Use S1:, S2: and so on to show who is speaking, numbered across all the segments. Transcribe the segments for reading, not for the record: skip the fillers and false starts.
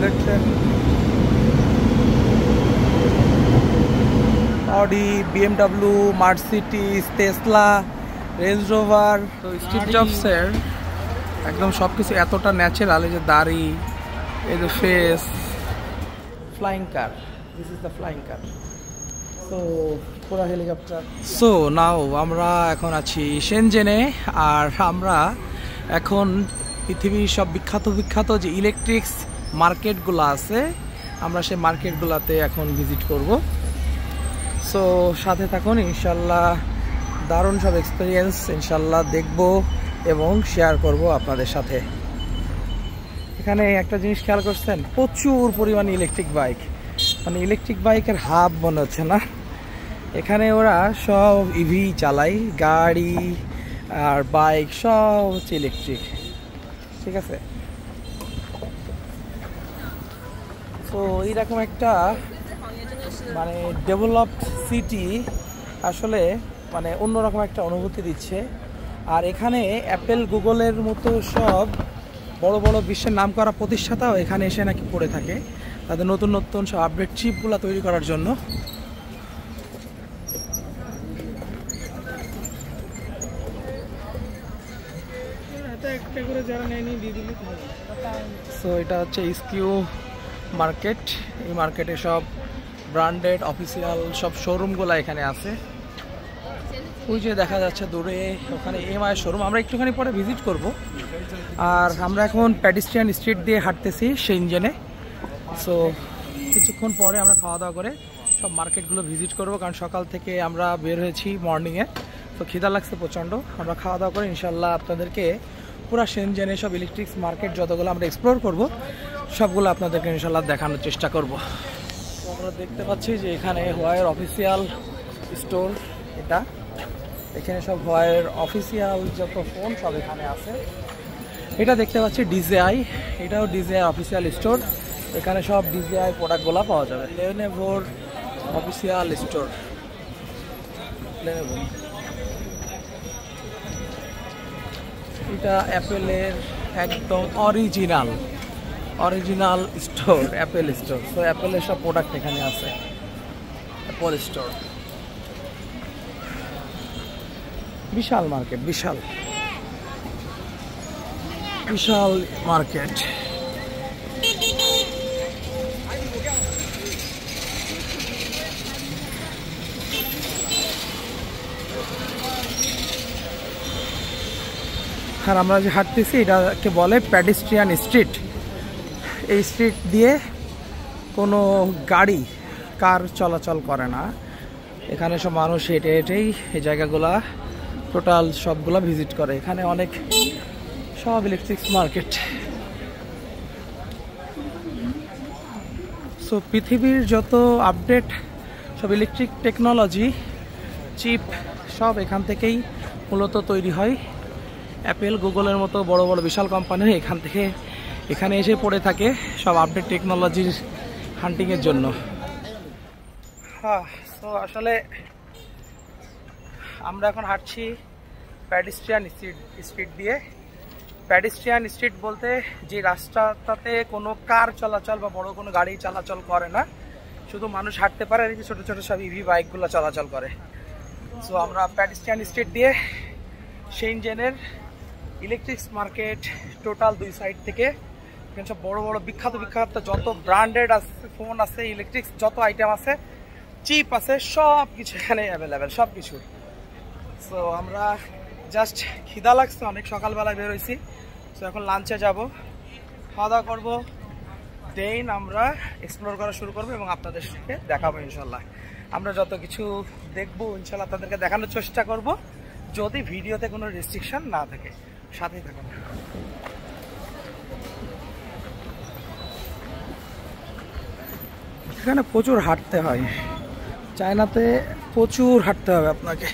S1: Bullet train, Audi, BMW, Mercedes, Tesla, range rover. তো Steve জবসের একদম সব কিছু এতটা ন্যাচারাল, এই যে দাড়ি, এই যে face. Flying car, this is the flying car. So পুরা হেলিকপ্টার। সো নাও আমরা এখন আছি শেনজেনে, আর আমরা এখন পৃথিবীর সব বিখ্যাত যে ইলেকট্রিক্স মার্কেটগুলো আছে, আমরা সেই মার্কেটগুলোতে এখন ভিজিট করব। সো সাথে থাকুন, ইনশাল্লাহ দারুণ সব এক্সপিরিয়েন্স ইনশাল্লাহ দেখব এবং শেয়ার করব আপনাদের সাথে। এখানে একটা জিনিস খেয়াল করছেন, প্রচুর পরিমাণে ইলেকট্রিক বাইক, মানে ইলেকট্রিক বাইকের হাব মনে হচ্ছে না। এখানে ওরা সব ইভি চালায়, গাড়ি আর বাইক সব হচ্ছে ইলেকট্রিক, ঠিক আছে। তো এইরকম একটা মানে ডেভেলপড সিটি আসলে মানে অন্যরকম একটা অনুভূতি দিচ্ছে। আর এখানে অ্যাপেল, গুগলের মতো সব বড় বড় বিশ্বের নাম করা প্রতিষ্ঠাতাও এখানে এসে নাকি পড়ে থাকে তাদের নতুন নতুন সব আপডেট চিপগুলো তৈরি করার জন্য। সো এটা হচ্ছে ইসকিউ মার্কেট। এই মার্কেটে সব ব্র্যান্ডেড অফিসিয়াল সব শোরুমগুলো এখানে আছে। ওই যে দেখা যাচ্ছে দূরে ওখানে এমআই শোরুম, আমরা একটুখানি পরে ভিজিট করব। আর আমরা এখন প্যাডিস্ট্রিয়ান স্ট্রিট দিয়ে হাঁটতেছি শেনজেনে। সো কিছুক্ষণ পরে আমরা খাওয়া দাওয়া করে সব মার্কেটগুলো ভিজিট করব, কারণ সকাল থেকে আমরা বের হয়েছি মর্নিংয়ে, তো খিদা লাগছে প্রচণ্ড। আমরা খাওয়া দাওয়া করে ইনশাল্লাহ আপনাদেরকে পুরা শেনজেনে সব ইলেকট্রিক্স মার্কেট যতগুলো আমরা এক্সপ্লোর করব সবগুলো আপনাদেরকে ইনশাল্লাহ দেখানোর চেষ্টা করব। তো আমরা দেখতে পাচ্ছি যে এখানে হোয়াইয়ের অফিসিয়াল স্টোর, এটা এখানে সব হোয়াইয়ের অফিসিয়াল যত ফোন সব এখানে আছে। এটা দেখতে পাচ্ছি ডিজেআই, এটাও ডিজেআই অফিসিয়াল স্টোর, এখানে সব ডিজেআই প্রোডাক্টগুলো পাওয়া যাবে। লেনোভোর অফিসিয়াল স্টোর, লেনোভো। এটা অ্যাপেলের একদম অরিজিনাল স্টোর, অ্যাপেল স্টোর। তো অ্যাপেলের সব প্রোডাক্ট এখানে আছে, অ্যাপল স্টোর। বিশাল মার্কেট, বিশাল মার্কেট। আর আমরা যে হাঁটতেছি এটাকে বলে প্যাডিস্ট্রিয়ান স্ট্রিট। এই স্ট্রিট দিয়ে কোনো গাড়ি, কার চলাচল করে না। এখানে সব মানুষ হেঁটে হেঁটেই এই জায়গাগুলা টোটাল সবগুলা ভিজিট করে। এখানে অনেক সব ইলেকট্রিক্স মার্কেট। সো পৃথিবীর যত আপডেট সব ইলেকট্রিক টেকনোলজি, চিপ সব এখান থেকেই মূলত তৈরি হয়। অ্যাপেল, গুগলের মতো বড় বড় বিশাল কোম্পানি এখানে এসে পড়ে থাকে সব আপডেট টেকনোলজির হান্টিংয়ের জন্য। হ্যাঁ, তো আসলে আমরা এখন হাঁটছি প্যাডিস্ট্রিয়ান স্ট্রিট দিয়ে। প্যাডিস্ট্রিয়ান স্ট্রিট বলতে যে রাস্তাটাতে কোনো কার চলাচল বা বড় কোনো গাড়ি চলাচল করে না, শুধু মানুষ হাঁটতে পারে, আর এই ছোটো ছোটো সব ইভি বাইকগুলো চলাচল করে। সো আমরা প্যাডিস্ট্রিয়ান স্ট্রিট দিয়ে শেনজেনের ইলেকট্রিক্স মার্কেট টোটাল দুই সাইড থেকে এখানে সব বড় বড় বিখ্যাত যত ব্র্যান্ডেড আছে ফোন আছে, ইলেকট্রিক্স যত আইটেম আছে, চিপ আছে, সব কিছু এখানে অ্যাভেলেবেল, সব কিছু। সো আমরা জাস্ট খিদা লাগছে অনেক, সকালবেলায় বের হয়েছি। সো এখন লাঞ্চে যাব, খাওয়া দাওয়া করবো, দেন আমরা এক্সপ্লোর করা শুরু করবো এবং আপনাদের সাথে দেখাবো ইনশাল্লাহ। আমরা যত কিছু দেখবো ইনশাল্লাহ আপনাদেরকে দেখানোর চেষ্টা করব, যদি ভিডিওতে কোনো রেস্ট্রিকশন না থাকে। সাথেই থাকুন। এখানে প্রচুর হাঁটতে হয়, চায়নাতে প্রচুর হাঁটতে হবে আপনাকে।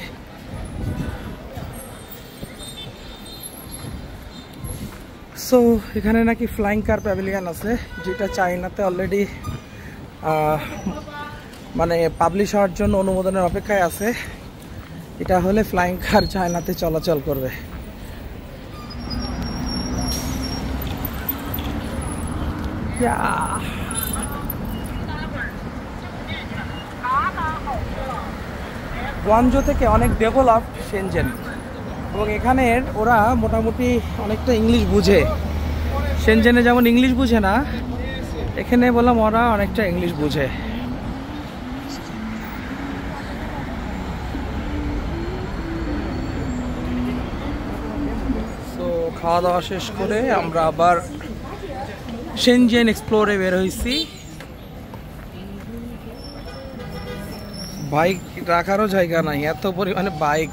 S1: সো এখানে নাকি ফ্লাইং কার প্যাভিলিয়ন আছে, যেটা চায়নাতে অলরেডি মানে পাবলিশ হওয়ার জন্য অনুমোদনের অপেক্ষায় আছে। এটা হলে ফ্লাইং কার চায়নাতে চলাচল করবে। গুয়াংজো থেকে অনেক ডেভেলপ শেনজেন, এবং এখানের ওরা মোটামুটি অনেকটা ইংলিশ বুঝে। শেনজেনে যেমন ইংলিশ বুঝে না, এখানে বললাম ওরা অনেকটা ইংলিশ বুঝে। তো খাওয়া দাওয়া শেষ করে আমরা আবার শেনজেন এক্সপ্লোরে বের হয়েছি। বাইক রাখারও জায়গা নাই, এত পরিমাণে বাইক।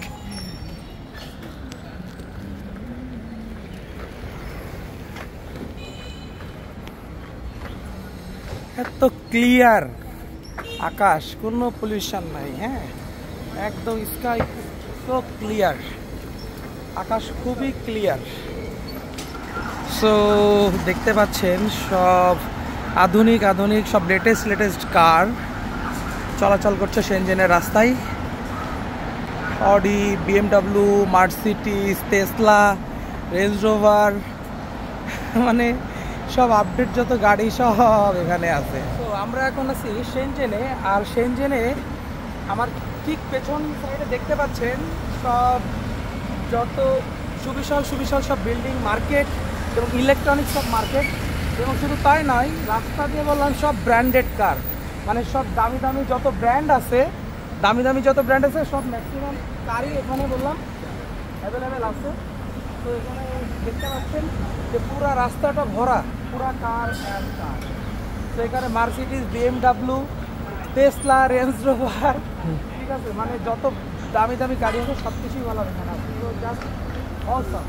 S1: এত ক্লিয়ার আকাশ, কোনো পলিউশন নাই। হ্যাঁ, একদম স্কাই তো ক্লিয়ার, আকাশ খুবই ক্লিয়ার। সো দেখতে পাচ্ছেন সব আধুনিক আধুনিক সব লেটেস্ট কার চলাচল করছে শেনজেনের রাস্তায়। Audi, BMW, Mercedes, Tesla, range rover, মানে সব আপডেট যত গাড়ি সব এখানে আছে। তো আমরা এখন আছি শেনজেনে, আর শেনজেনে আমার ঠিক পেছন সাইডে দেখতে পাচ্ছেন সব যত সুবিশাল সব বিল্ডিং, মার্কেট এবং ইলেকট্রনিক্স সব মার্কেট। এবং শুধু তাই নয়, রাস্তা দিয়ে বললাম সব ব্র্যান্ডেড কার, মানে সব দামি দামি যত ব্র্যান্ড আছে সব ম্যাক্সিমাম কারই এখানে বললাম অ্যাভেলেবেল আছে। তো এখানে দেখতে পাচ্ছেন যে পুরা রাস্তাটা ভরা পুরা কার অ্যান্ড কার। তো এখানে Mercedes, BMW, Tesla, range rover, ঠিক আছে, মানে যত দামি দামি গাড়ি আছে সব কিছুই বলা এখানে আছে। তো জাস্ট অসম।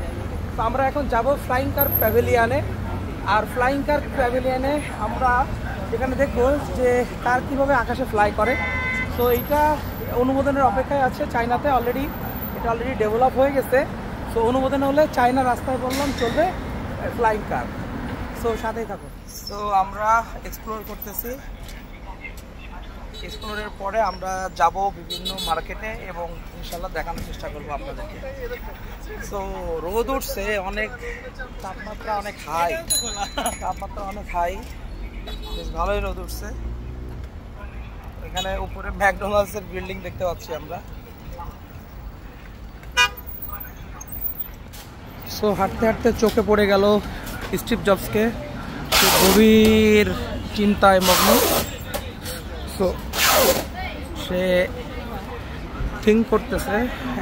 S1: তো আমরা এখন যাব ফ্লাইং কার প্যাভিলিয়নে, আর ফ্লাইং কার প্যাভিলিয়নে আমরা এখানে দেখবো যে কার কীভাবে আকাশে ফ্লাই করে। তো এইটা অনুমোদনের অপেক্ষায় আছে চায়নাতে, এটা অলরেডি ডেভেলপ হয়ে গেছে। সো অনুমোদন হলে চায়না রাস্তায় বললাম চলবে ফ্লাইং কার। সো সাথেই থাকো। সো আমরা এক্সপ্লোর করতেছি, এক্সপ্লোরের পরে আমরা যাব বিভিন্ন মার্কেটে এবং ইনশাল্লাহ দেখানোর চেষ্টা করবো আপনাদেরকে। সো রোদ উঠছে অনেক, তাপমাত্রা অনেক হাই, বেশ ভালোই রোদ উঠছে। এখানে উপরে ম্যাকডোনাল্ডসের বিল্ডিং দেখতে পাচ্ছি আমরা। সো হাঁটতে হাঁটতে চোখে পড়ে গেল স্টিভ জবসকে, গভীর চিন্তায় মগ্ন। সো সে থিঙ্ক করতেছে,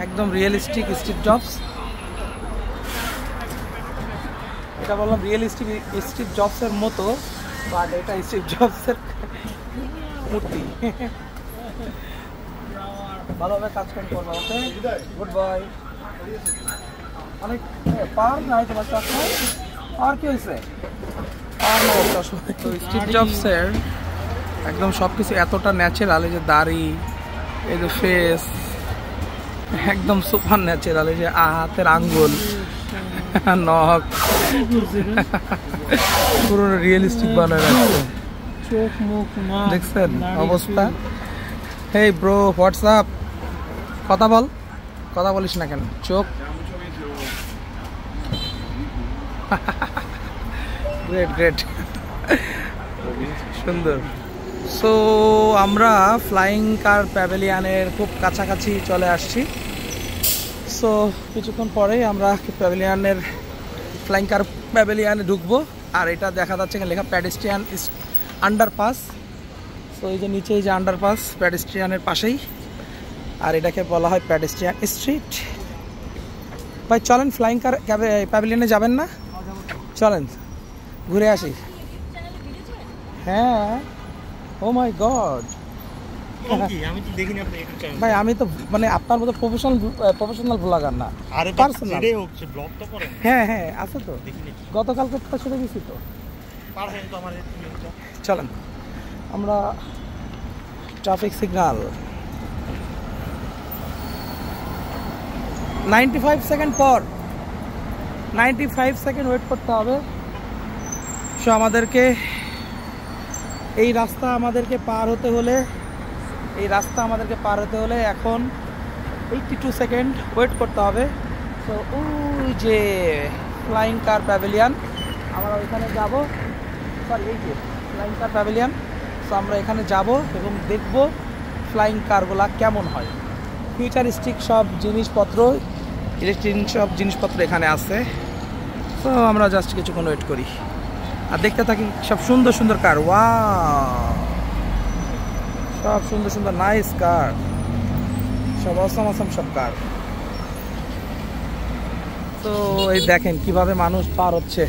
S1: একদম রিয়েলিস্টিক স্টিভ জবস। এটা বললাম রিয়েলিস্টিক স্টিভ জবসের মতো, বাট এটা স্টিভ জবসের মূর্তি। ভালোভাবে কাজ করবো, ওকে, গুড বাই। অনেক পাওয়ার নাই তোমার চশমা, আর কি হয়েছে? আর নাই চশমা। তো স্টিভ জবসের একদম সব কিছু এতটা ন্যাচারাল, এই যে দাড়ি, এই যে ফেস, একদম সুপার ন্যাচারাল। এই যে হাতের আঙ্গুল, নখ, পুরো রিয়েলিস্টিক বানায় রাখছে। চোখ মুখ দেখছেন অবস্থা? হেই ব্রো, হোয়াটসঅ্যাপ, কথা বলিস না কেন? চোখ গ্রেট সুন্দর। সো আমরা ফ্লাইং কার প্যাভিলিয়নের খুব কাছাকাছি চলে আসছি। সো কিছুক্ষণ পরেই আমরা প্যাভিলিয়নের ফ্লাইং কার প্যাভিলিয়নে ঢুকবো। আর এটা দেখা যাচ্ছে লেখা প্যাডেস্ট্রিয়ান আন্ডারপাস। সো এই যে নিচে এই যে আন্ডারপাস প্যাডেস্ট্রিয়ানের পাশেই, আর এটাকে বলা হয় প্যাডেস্ট্রিয়ান স্ট্রিট। ভাই চলেন, ফ্লাইং কার প্যাভিলিয়নে যাবেন না? চলেন ঘুরে আসি। হ্যাঁ, ও মাই গড ভাই, আমি তো মানে আপনার মতো প্রফেশনাল ব্লগার না, পার্সোনাল। হ্যাঁ আছে তো, গতকালকে তো শুনে গেছি তো। চলেন আমরা ট্রাফিক সিগন্যাল 95 সেকেন্ড পর 95 সেকেন্ড ওয়েট করতে হবে। সো আমাদেরকে এই রাস্তা আমাদেরকে পার হতে হলে এখন 82 সেকেন্ড ওয়েট করতে হবে। তো ওই যে ফ্লাইং কার প্যাভিলিয়ন, আমরা ওইখানে যাব। সরি এই যে ফ্লাইং কার প্যাভিলিয়ন। সো আমরা এখানে যাব এবং দেখব ফ্লাইং কারগুলা কেমন হয়। ফিউচারিস্টিক সব জিনিসপত্র, ইলেকট্রনিক সব জিনিসপত্র এখানে আছে। তো আমরা জাস্ট কিছুক্ষণ ওয়েট করি আর দেখতে থাকি সব সুন্দর সুন্দর কার। ওয়াও, সব সুন্দর সুন্দর নাইস কার, সব অসম অসম সব কার। তো এই দেখেন কিভাবে মানুষ পার হচ্ছে,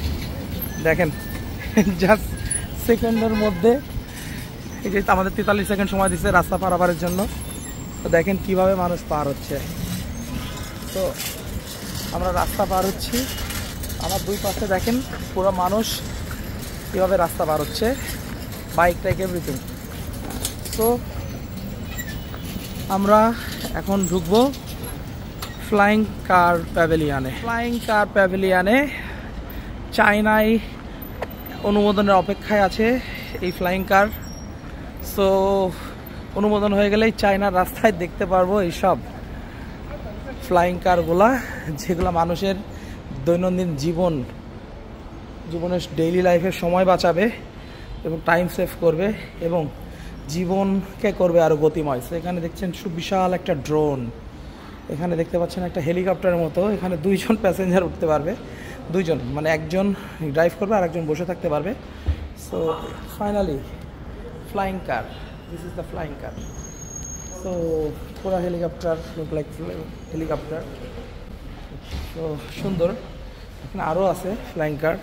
S1: দেখেন জাস্ট সেকেন্ডের মধ্যে। এই যে আমাদের 43 সেকেন্ড সময় দিচ্ছে রাস্তা পারাপারের জন্য। তো দেখেন কিভাবে মানুষ পার হচ্ছে। তো আমরা রাস্তা পার হচ্ছি, আমার দুই পাশে দেখেন পুরো মানুষ কীভাবে রাস্তা পার হচ্ছে, বাইক টাইক এভরিথিং। তো আমরা এখন ঢুকবো ফ্লাইং কার প্যাভিলিয়নে। ফ্লাইং কার প্যাভিলিয়নে চায়নায় অনুমোদনের অপেক্ষায় আছে এই ফ্লাইং কার। সো অনুমোদন হয়ে গেলেই চায়নার রাস্তায় দেখতে পারবো এইসব ফ্লাইং কারগুলা, যেগুলো মানুষের দৈনন্দিন জীবনের ডেইলি লাইফের সময় বাঁচাবে এবং টাইম সেভ করবে এবং জীবনকে করবে আরও গতিময়। সো এখানে দেখছেন সুবিশাল একটা ড্রোন, এখানে দেখতে পাচ্ছেন একটা হেলিকপ্টারের মতো। এখানে 2 জন প্যাসেঞ্জার উঠতে পারবে, 2 জন, মানে একজন ড্রাইভ করবে আর একজন বসে থাকতে পারবে। So finally flying car, this is the flying car. So পুরা হেলিকপ্টার, লুক লাইক হেলিকপ্টার। তো সুন্দর, এখানে আরও আছে ফ্লাইং কার।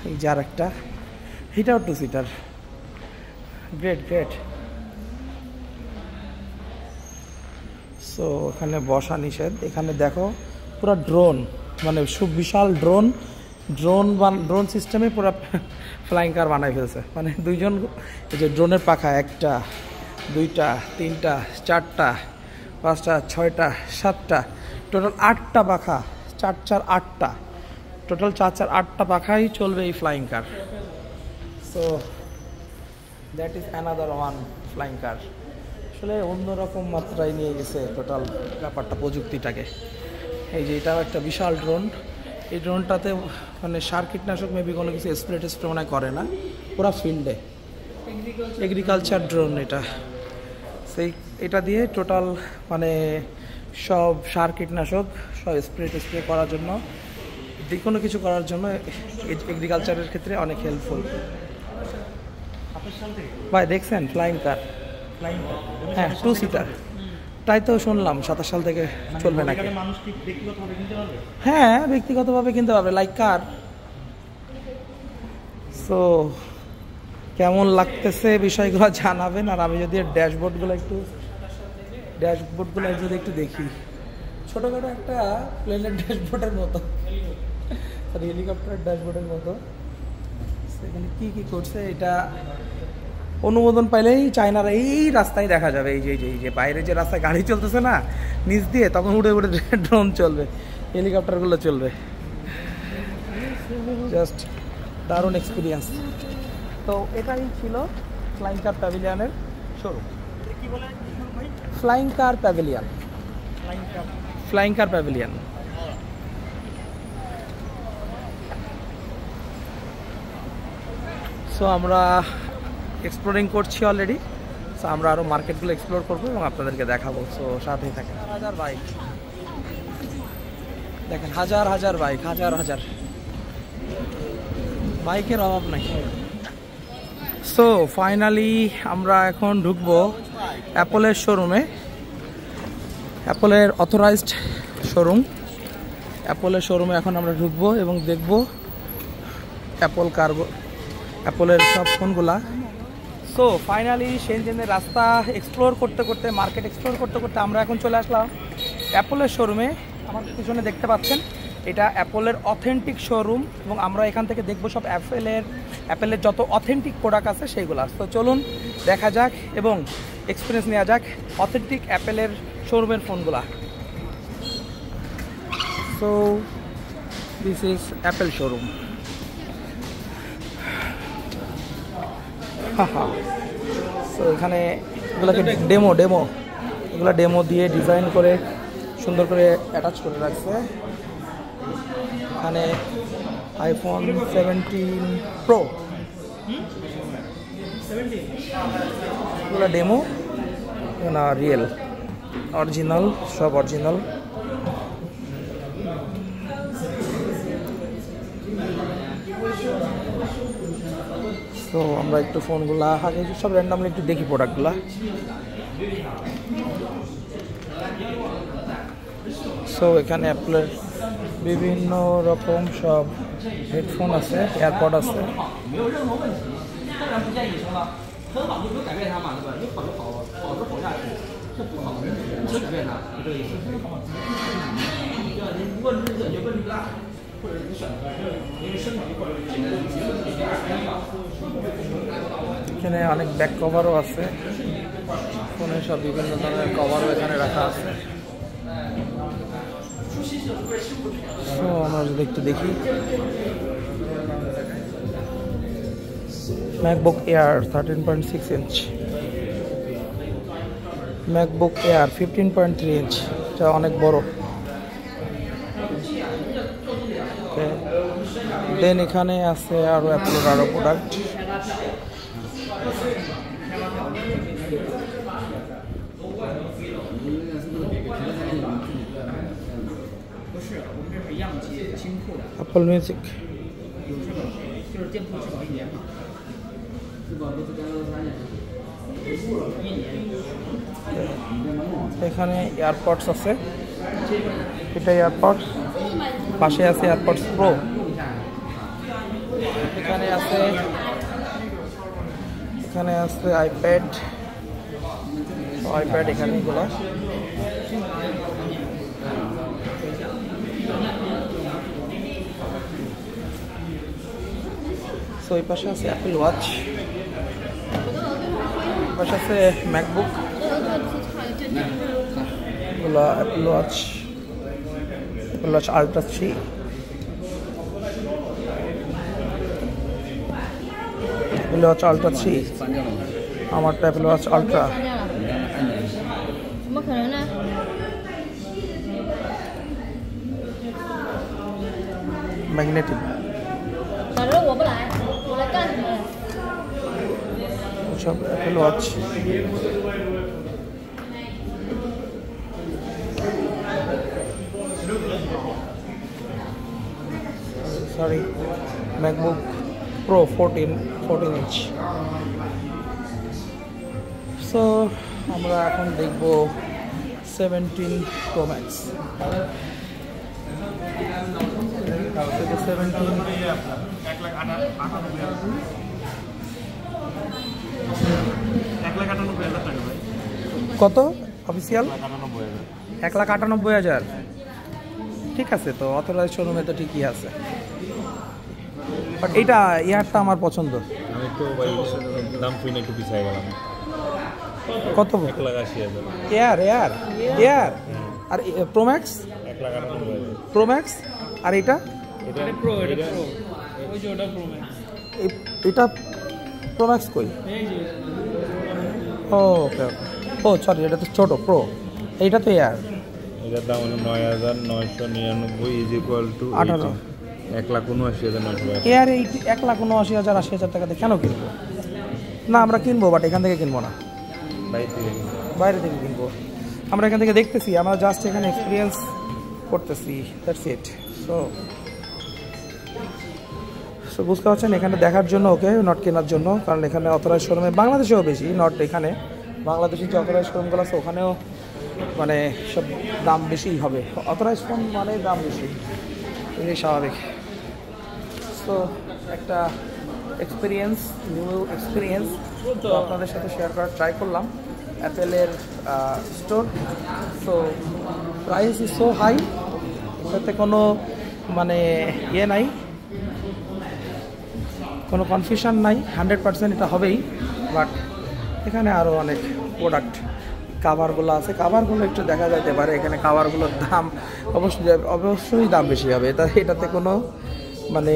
S1: এই যে আর একটা, এটাও 2 সিটার। Great great. সো এখানে বসা নিষেধ। এখানে দেখো পুরো ড্রোন, মানে সুবিশাল ড্রোন সিস্টেমে পুরো ফ্লাইং কার বানাই ফেলছে। মানে 2 জন, এই যে ড্রোনের পাখা 1টা 2টা 3টা 4টা 5টা 6টা 7টা, টোটাল 8টা পাখা, 4 4 8টা, টোটাল 4 4 8টা পাখাই চলবে এই flying car. So that is another one flying কার। আসলে অন্যরকম মাত্রায় নিয়ে গেছে টোটাল ব্যাপারটা, প্রযুক্তিটাকে। এই যে এটাও একটা বিশাল ড্রোন। এই ড্রোনটাতে মানে সার কীটনাশক মেবি কোনো কিছু স্প্রে টেস্প্রে মনে করে না, পুরো ফিল্ডে এগ্রিকালচার ড্রোন এটা। সেই এটা দিয়ে টোটাল মানে সব সার কীটনাশক সব স্প্রে করার জন্য, যে কোনো কিছু করার জন্য এগ্রিকালচারের ক্ষেত্রে অনেক হেল্পফুল। ভাই দেখছেন ফ্লাইং কার? হ্যাঁ 2 সিটার, তাই তো শুনলাম 27 সাল থেকে চলবে নাকি। হ্যাঁ ব্যক্তিগতভাবে কিনতে পারবে, লাইক কার। সো কেমন লাগতেছে বিষয়গুলো জানাবেন। আর আমি যদি ড্যাশবোর্ডগুলো যদি একটু দেখি, ছোটোখাটো একটা প্লেনের ড্যাশবোর্ডের মতো, হেলিকপ্টারের ড্যাশবোর্ডের মতো। সেখানে কী করছে, এটা অনুমোদন পাইলেই চায়নার এই রাস্তায় দেখা যাবে। এই যে বাইরে যে রাস্তায় গাড়ি চলতেছে না নিচ দিয়ে, তখন উড়ে ড্রোন চলবে, হেলিকপ্টারগুলো চলবে। জাস্ট দারুণ এক্সপিরিয়েন্স। তো এটাই ছিল ফ্লাইং কার প্যাভিলিয়নের showroom. Flying car pavilion, flying car pavilion. So আমরা এক্সপ্লোরিং করছি অলরেডি। সো আমরা আরও মার্কেটগুলো এক্সপ্লোর করবো এবং আপনাদেরকে দেখাবো। সো সাথেই থাকেন। হাজার বাইক দেখেন, হাজার বাইক, হাজার বাইকের অভাব নাই। সো ফাইনালি আমরা এখন ঢুকবো অ্যাপলের শোরুমে, অ্যাপলের অথরাইজড শোরুম। অ্যাপলের শোরুমে এখন আমরা ঢুকবো এবং দেখবো অ্যাপলের সব ফোনগুলা। সো ফাইনালি শেনজেনের রাস্তা এক্সপ্লোর করতে করতে, মার্কেট এক্সপ্লোর করতে করতে আমরা এখন চলে আসলাম অ্যাপলের শোরুমে। আমার পিছনে দেখতে পাচ্ছেন এটা অ্যাপলের অথেন্টিক শোরুম এবং আমরা এখান থেকে দেখবো সব অ্যাপলের যত অথেন্টিক প্রোডাক্ট আছে সেইগুলো। তো চলুন দেখা যাক এবং এক্সপিরিয়েন্স নেওয়া যাক অথেন্টিক অ্যাপলের শোরুমের ফোনগুলা। So this is Apple showroom. So এখানে এগুলোকে এগুলো ডেমো দিয়ে ডিজাইন করে সুন্দর করে অ্যাটাচ করে রাখছে। এখানে আইফোন 17 প্রো এগুলো ডেমো না রিয়েল অরিজিনাল, সব অরিজিনাল। তো আমরা একটু ফোনগুলা আগে সব র্যান্ডামলি একটু দেখি প্রোডাক্টগুলা। সো এখানে অ্যাপলের বিভিন্ন রকম সব হেডফোন আছে, এয়ারপড আছে। এখানে অনেক ব্যাক কভারও আছে, ফোনের সব বিভিন্ন ধরনের কভারও এখানে রাখা আছে। সো আমরা যদি একটু দেখি, MacBook air 13.6 inch, MacBook air 15.3 inch, এটা অনেক বড়। দেন এখানে আছে আরো অ্যাপলের আরো প্রোডাক্ট। অ্যাপল মিউজিক, এখানে এয়ারপডস আছে, এটা এয়ারপডস, পাশে আছে এয়ারপডস প্রো। এখানে আছে আইপ্যাড, এখানে এগুলো। সো এই পাশে আছে অ্যাপল ওয়াচ, পাশে আছে ম্যাকবুক, এগুলো Apple watch ultra 3, Apple watch ultra 3, আমারটা অ্যাপল ওয়াচ আল্ট্রা। ম্যাগনেটিক, সব Apple watch. Sorry, MacBook pro 14 inch. So আমরা এখন দেখব 17 প্রো ম্যাক্স। 17 কত অফিসিয়াল? 1,98,000। ঠিক আছে, তো অথরাইজ শোরুমে তো ঠিকই আছে, বাট এইটা ইয়ারটা আমার পছন্দ।
S2: আমি তো ভাই দাম শুনে একটু পিছিয়ে গেলাম।
S1: কত?
S2: 1,80,000
S1: এয়ার আর প্রো ম্যাক্স
S2: 1,98,000
S1: প্রো ম্যাক্স। আর এটা
S3: প্রো, এটা প্রো, ওই যে ওটা প্রো ম্যাক্স,
S1: এটা প্রো ম্যাক্স কই? ও ওকে, ও সরি, এটা তো ছোট প্রো, এইটা তো এয়ার।
S2: এটার দাম হলো 9,999 ইজ ইকুয়াল টু 1,79,900।
S1: এয়ার 1,79,000 80,000 টাকাতে কেন কিনবো? না, আমরা কিনবো, বাট এখান থেকে কিনবো না, বাইরে থেকে কিনবো। আমরা এখান থেকে দেখতেছি, আমরা জাস্ট এখানে এক্সপিরিয়েন্স করতেছি, দ্যাটস ইট। সো বুঝতে পারছেন, এখানে দেখার জন্য, ওকে, নট কেনার জন্য, কারণ এখানে অথরাইজ শোরুমে বাংলাদেশেও বেশি, নট এখানে বাংলাদেশি যে অথরাইজ শোরুমগুলো আছে ওখানেও মানে সব দাম বেশিই হবে। অথরাইজ ফোন মানে দাম বেশি, এটাই স্বাভাবিক। সো একটা এক্সপিরিয়েন্স, নিউ এক্সপিরিয়েন্স তো আপনাদের সাথে শেয়ার করার ট্রাই করলাম অ্যাপেলের store. So price is so high, এটাতে কোনো মানে ইয়ে নাই, কোনো কনফিউশন নাই, 100% এটা হবেই। বাট এখানে আরও অনেক প্রোডাক্ট, কাভারগুলো আছে, কাভারগুলো একটু দেখা যেতে পারে। এখানে কাভারগুলোর দাম অবশ্যই দাম বেশি হবে, এটাতে কোনো মানে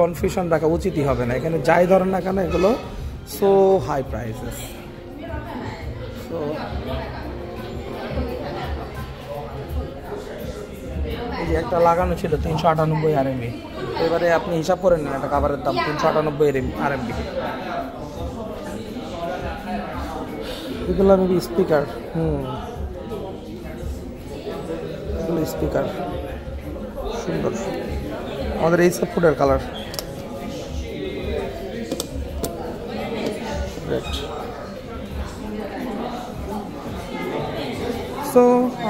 S1: কনফিউশন রাখা উচিতই হবে না। এখানে যাই ধরেন না কেন, এগুলো সো হাই প্রাইসেস। সো এই যে একটা লাগানো ছিল 398 RMB। এবারে আপনি হিসাব করে নেন একটা কাভারের দাম 398 RMB। এগুলো মেবি স্পিকার, এগুলো স্পিকার সুন্দর, আমাদের এই সব ফুডের কালার। সো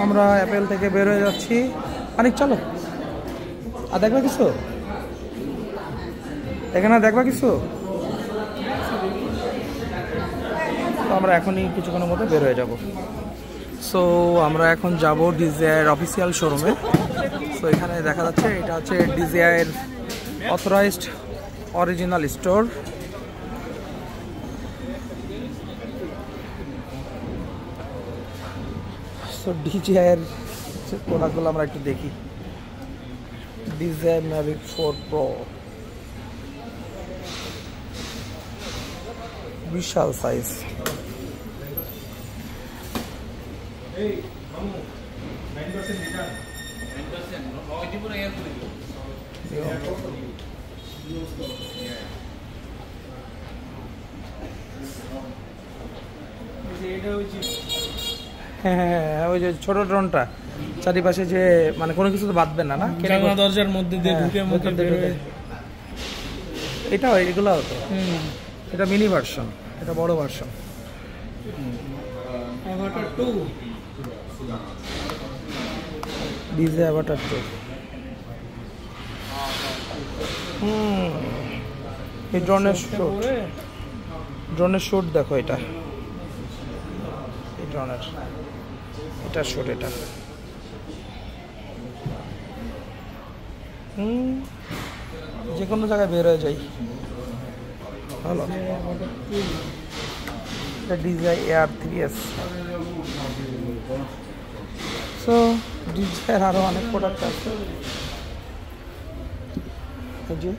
S1: আমরা অ্যাপেল থেকে বের হয়ে যাচ্ছি। অনেক চলো, আর দেখবা কিছু এখানে, দেখবা কিছু? তো আমরা এখনই কিছুক্ষণের মধ্যে বের হয়ে যাব। সো আমরা এখন যাব ডিজায়ার অফিসিয়াল শোরুমে। সো এখানে দেখা যাচ্ছে এটা হচ্ছে desire authorised original store. So desire প্রোডাক্টগুলো আমরা একটু দেখি। ডিজায়ার ম্যাভিক 4 প্রো, বিশাল সাইজ। হ্যাঁ, ওই যে ছোট ড্রোনটা চারিপাশে যে মানে কোনো কিছু তো বাঁধবে না,
S3: জানলা দরজার মধ্যে দিয়ে ঢুকে মুখে বেরোয়।
S1: এটাও এগুলো হতো, এটা মিনি ভার্সন, এটা বড় ভার্সন।
S3: Avatar 2,
S1: DJ Avatar 2। এই ড্রোনের শুট, ড্রোনের শুট দেখো, এটা এই ড্রোনের, এটা শুট, এটা যে কোনো জায়গায় বের হয়ে যাই, ভালো। এটা ডিজাই এয়ার 3S। সো ডিজাইয়ের আরও অনেক প্রোডাক্ট আছে। এই যে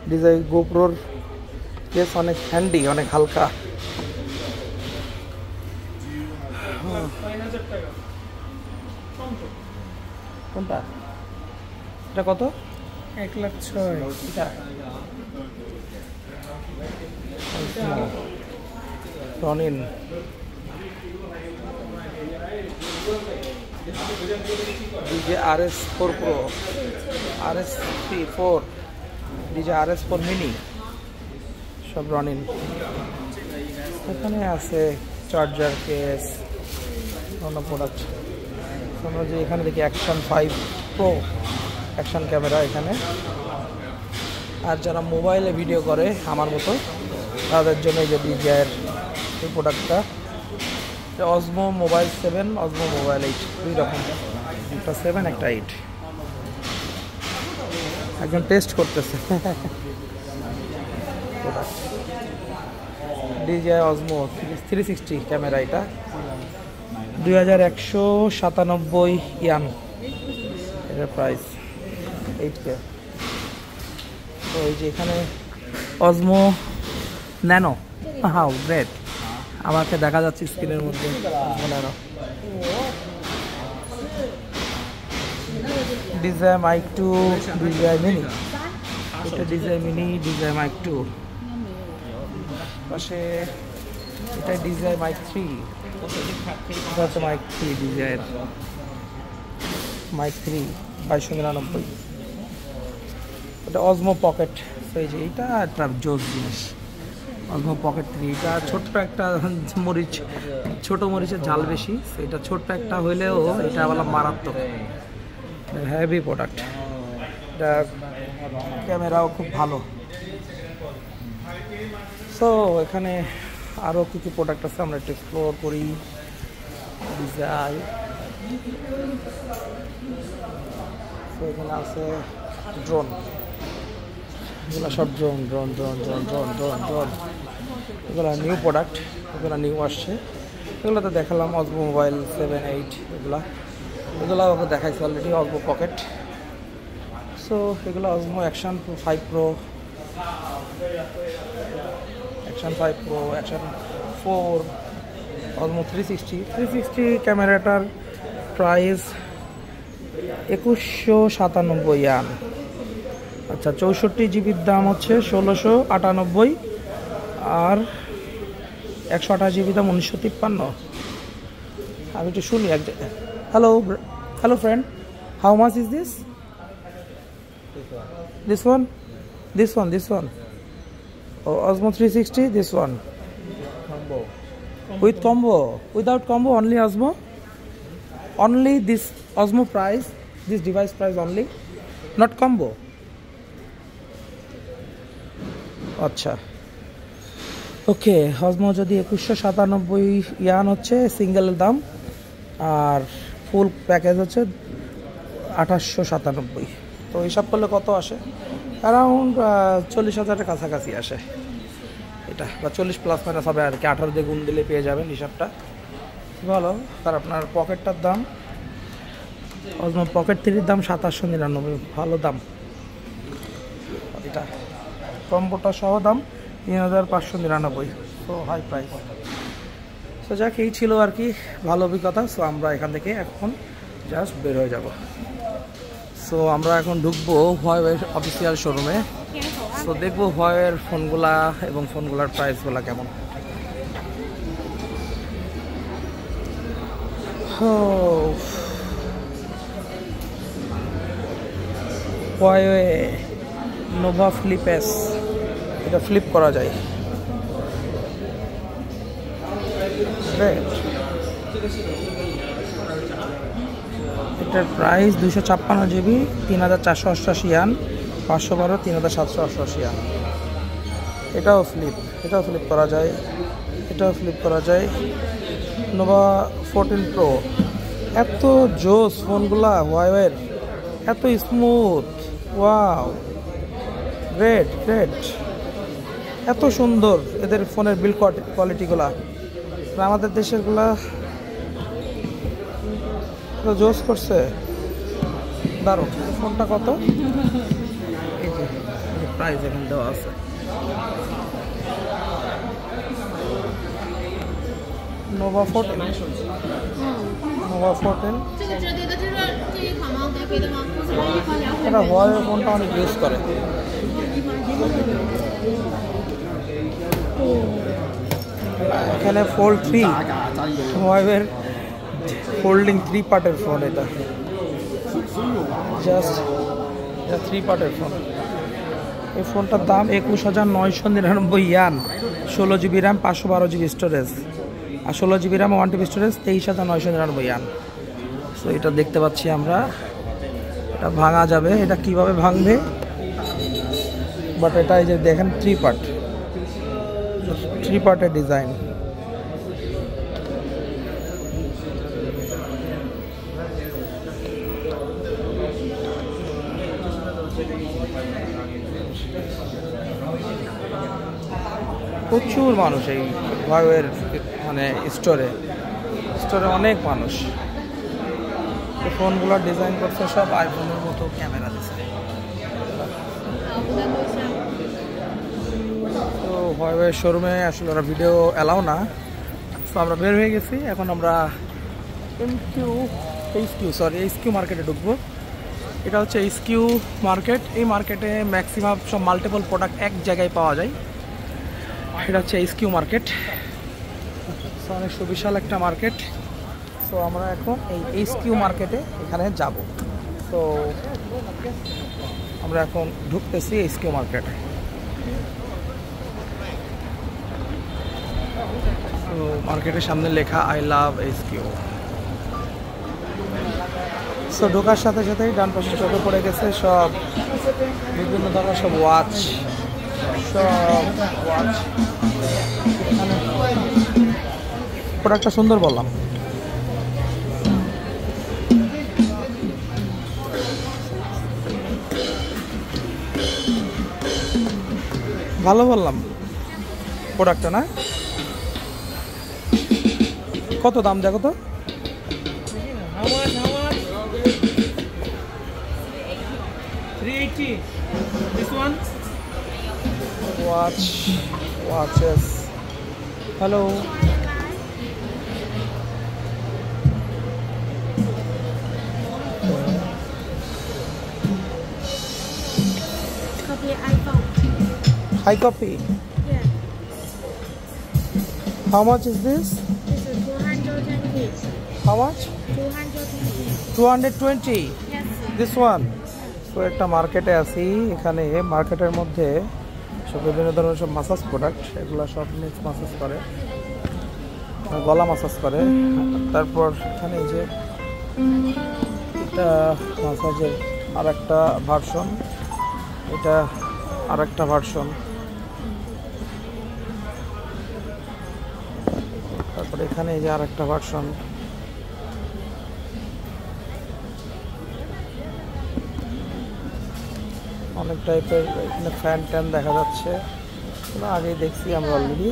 S1: ডিজাই গোপ্রোর কেস অনেক হ্যান্ডি, অনেক হালকা। কোনটা? এটা কত?
S3: 1,06,000।
S1: এটা Ronin. DJ RS4 Pro, RS3 DJ RS4 mini, সব রনিন। এখানে আছে চার্জার কেস, অন্য প্রোডাক্ট। আমরা যে এখানে দেখি অ্যাকশন 5 Pro, অ্যাকশন ক্যামেরা এখানে। আর যারা মোবাইলে ভিডিও করে আমার মতো, তাদের জন্য এই যে ডিজায়ার এই প্রোডাক্টটা। অজমো মোবাইল 7, অজমো মোবাইল 8, দুই রকম, একটা 7 একটা 8। একজন টেস্ট করতেছে প্রোডাক্ট। ডিজায়ার অজমো 360 ক্যামেরা, এটা 2197 ইয়ান এটার প্রাইস, 8K। তো এই যে এখানে অজমো ন্যানো, হাউ গ্রেট, আমাকে দেখা যাচ্ছে স্ক্রিনের মধ্যে Osmo Nano. DJI Mic 2, DJI Mini, এটা ডিজায়ার মিনি, ডিজায়ার মাইক 2। পাশে এটা ডিজায়ার মাইক 3, এটা হচ্ছে মাইক 3, ডিজায়ার মাইক 3 2299। এটা অজমো পকেট। এই যে এইটা একটা জোস জিনিস, অজমো পকেট 3। এটা ছোট্ট একটা মরিচ, ছোট মরিচের ঝাল বেশি, এটা ছোট্ট একটা হইলেও এটা বলা মারাত্মক, হেভি প্রোডাক্ট। এটা ক্যামেরাও খুব ভালো। সো এখানে আরও কিছু প্রোডাক্ট আছে, আমরা একটু এক্সপ্লোর করি। ডিজাই, তো এখানে আছে ড্রোন, এগুলো সব drone drone drone drone drone drone drone এগুলো নিউ প্রোডাক্ট, এগুলো নিউ আসছে। এগুলো তো দেখালাম অজমো মোবাইল 7, 8, এগুলো ওকে দেখাইছে অলরেডি, অজমো পকেট। সো এগুলো Osmo action 5 Pro, action 5 Pro, action 4, Osmo 360 ক্যামেরাটার প্রাইস 2197 ইয়ান। আচ্ছা 64 জিবির দাম হচ্ছে 1698, আর 128 জিবি দাম 1953। আমি একটু শুনি এক জায়গায়। Hello hello friend, how much is this? This one. Oh, Osmo 360, this one.
S2: Combo.
S1: With combo, without combo, only Osmo. Only this Osmo price, this device price only, not combo. আচ্ছা ওকে, Osmo যদি 2197 ইয়ান হচ্ছে সিঙ্গেলের দাম, আর full package হচ্ছে 2897। তো হিসাব করলে কত আসে? অ্যারাউন্ড 40,000-এর কাছাকাছি আসে এটা, বা 40 প্লাস মাইনাস হবে আর কি। 18 দিয়ে গুণ দিলে পেয়ে যাবেন হিসাবটা ভালো। আর আপনার পকেটটার দাম, Osmo পকেট 3-র দাম 2799, ভালো দাম এটা। কম্বোটা সহ দাম 3599, তো হাই প্রাইস। সো যাক, এই ছিল আর কি ভালো অভিজ্ঞতা। সো আমরা এখান থেকে এখন জাস্ট বের হয়ে যাব। সো আমরা এখন ঢুকবো Huawei অফিসিয়াল শোরুমে। সো দেখবো Huawei এর ফোনগুলা এবং ফোনগুলার প্রাইসগুলা কেমন। Huawei Nova Flip S, এটা ফ্লিপ করা যায়। এটার প্রাইস 256 জিবি, 3488 ইয়ান, 512, 3788 ইয়ান। এটাও ফ্লিপ করা যায়, Nova 14 Pro। এত জোস ফোনগুলা Huawei, এত স্মুথ, ওয়াও, গ্রেট, এত সুন্দর এদের ফোনের বিল্ড কোয়ালিটিগুলা। আমাদের দেশেরগুলা জোস করছে, দারুণ। ফোনটা কত? এই যে প্রাইস এখানে দেওয়া আছে। Nova 14， এটা Huawei ফোনটা অনেক ইউজ করে। এখানে Fold 3, Huawei ফোল্ডিং 3 পার্টের ফোন। এটা জাস্ট 3 পার্টের ফোন। এই ফোনটার দাম 21,999 ইয়ান, 16 জিবি র্যাম, 512 জিবি স্টোরেজ, আর 16 জিবি র্যাম, 1 টিবি স্টোরেজ, 23,999 ইয়ান। সো এটা দেখতে পাচ্ছি আমরা, এটা ভাঙা যাবে। এটা কিভাবে ভাঙবে, বাট এটা এই যে দেখেন 3 পার্টের ডিজাইন। প্রচুর মানুষ এই Huawei মানে স্টোরে অনেক মানুষ। এই ফোনগুলোর ডিজাইন করছে সব আইফোনের মতো, ক্যামেরা দিচ্ছে। তো Huawei শোরুমে আসলে ওরা ভিডিও অ্যালাউ না। তো আমরা বের হয়ে গেছি, এখন আমরা HQ মার্কেটে ঢুকবো। এটা হচ্ছে HQ মার্কেট। এই মার্কেটে ম্যাক্সিমাম সব মাল্টিপল প্রোডাক্ট এক জায়গায় পাওয়া যায়। এটা হচ্ছে HQ মার্কেট, অনেক সুবিশাল একটা মার্কেট। সো আমরা এখন এই HQ মার্কেটে এখানে যাব। তো আমরা এখন ঢুকতেছি HQ মার্কেটে। তো মার্কেটের সামনে লেখা আই লাভ HQ। সো ঢোকার সাথে সাথেই ডান পাশে চোখে পড়ে গেছে সব বিভিন্ন ধরনের সব ওয়াচ, প্রোডাক্টটা সুন্দর বললাম। ভালো বললাম প্রোডাক্টটা, না? কত দাম দেখো তো? watches. Hello.
S4: Yeah, iPhone.
S1: High copy.
S4: Yeah.
S1: How much is this?
S4: This is 220.
S1: How much?
S4: 220.
S1: 220.
S4: Yes.
S1: This one. তো একটা মার্কেটে আছি, এখানে মার্কেটের মধ্যে সব বিভিন্ন ধরনের সব মাসাজ প্রোডাক্ট, এগুলো সব নেক্সট মাসাজ করে, গলা মাসাজ করে। তারপর এখানে এই যে এটা মাসাজের আর একটা ভার্সন, এটা আর একটা ভার্সন। তারপর এখানে এই যে আর একটা ভার্সন। অনেক টাইপের এখানে ফ্যান ট্যান দেখা যাচ্ছে, আগেই দেখছি আমরা অলরেডি।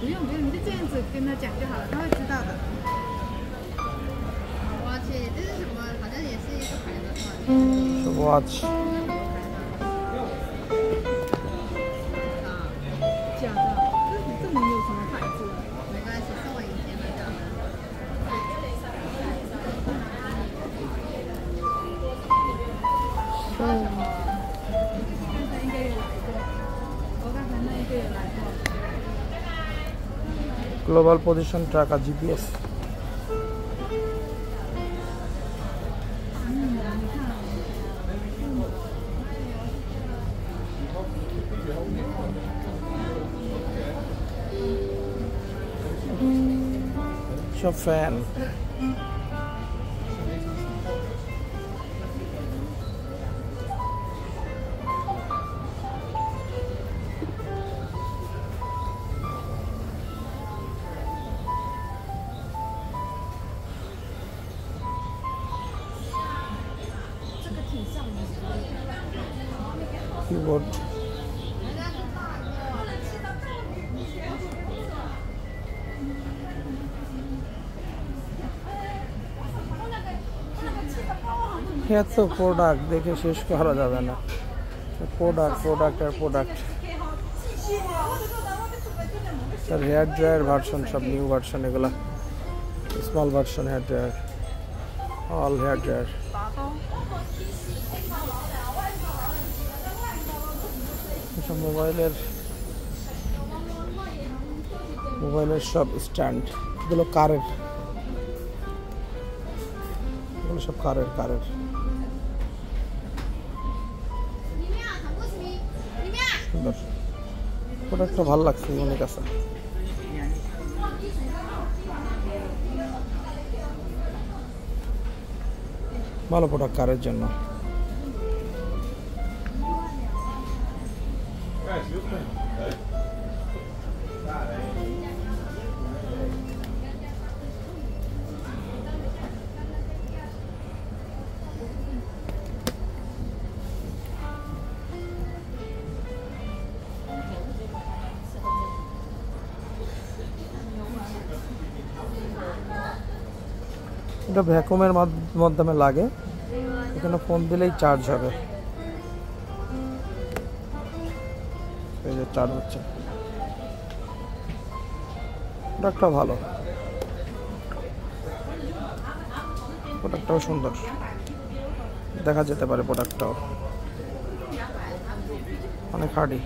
S4: 不用，你就这样子跟他讲就好了，他会知道的。我去，这是什么？好像也是一个牌子。
S1: ওয়াচ
S4: 假的，这没有什么牌子。没关系，送我一件吧。应该有来过，我刚才那一个也来过。
S1: গ্লোবাল পজিশন ট্র্যাকার জিপিএস। সব ফ্যান। কিবোর্ড। এত প্রোডাক্ট দেখে শেষ করা যাবে না, প্রোডাক্ট প্রোডাক্ট আর product. Sir hair dryer version, সব নিউ ভার্সন, এগুলা small version hair dryer, all hair dryer. এসব মোবাইলের সব স্ট্যান্ড, এগুলো কারের, এগুলো সব কারের। সুন্দর প্রোডাক্টটা ভালো লাগছে অনেক আছে। ভালো প্রোডাক্ট কারের জন্য। এটা ভ্যাকুমের মাধ্যমে লাগে, এখানে ফোন দিলেই চার্জ হবে। এই যে চার্জ হচ্ছে, প্রোডাক্টটা ভালো, প্রোডাক্টটাও সুন্দর, দেখা যেতে পারে প্রোডাক্টটাও অনেক হার্ডি।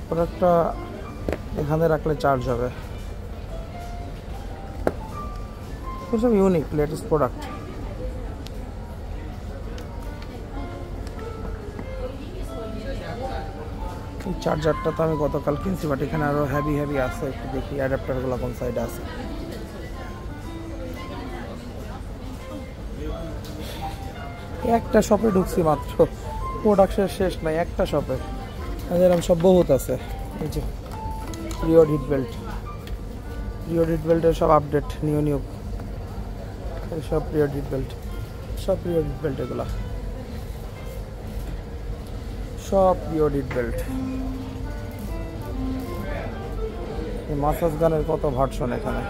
S1: প্রোডাক্টটা এখানে রাখলে চার্জ হবে। সব ইউনিক লেটেস্ট প্রোডাক্ট। এই চার্জারটা তো আমি গতকাল কিনছি, বাট এখানে আরো হেভি আছে, একটু দেখি অ্যাডাপ্টারগুলো কোন সাইডে আছে। একটা শপে ঢুকছি মাত্র, প্রোডাক্টের শেষ নাই, একটা শপে এরকম সব বহুত আছে। এই যে রিওড হিট বেল্টের সব আপডেট, নিউ সব রিওড হিট বেল্ট, এগুলা সব রিওড হিট বেল্ট। মাসাজ গানের কত ভার্সন এখানে।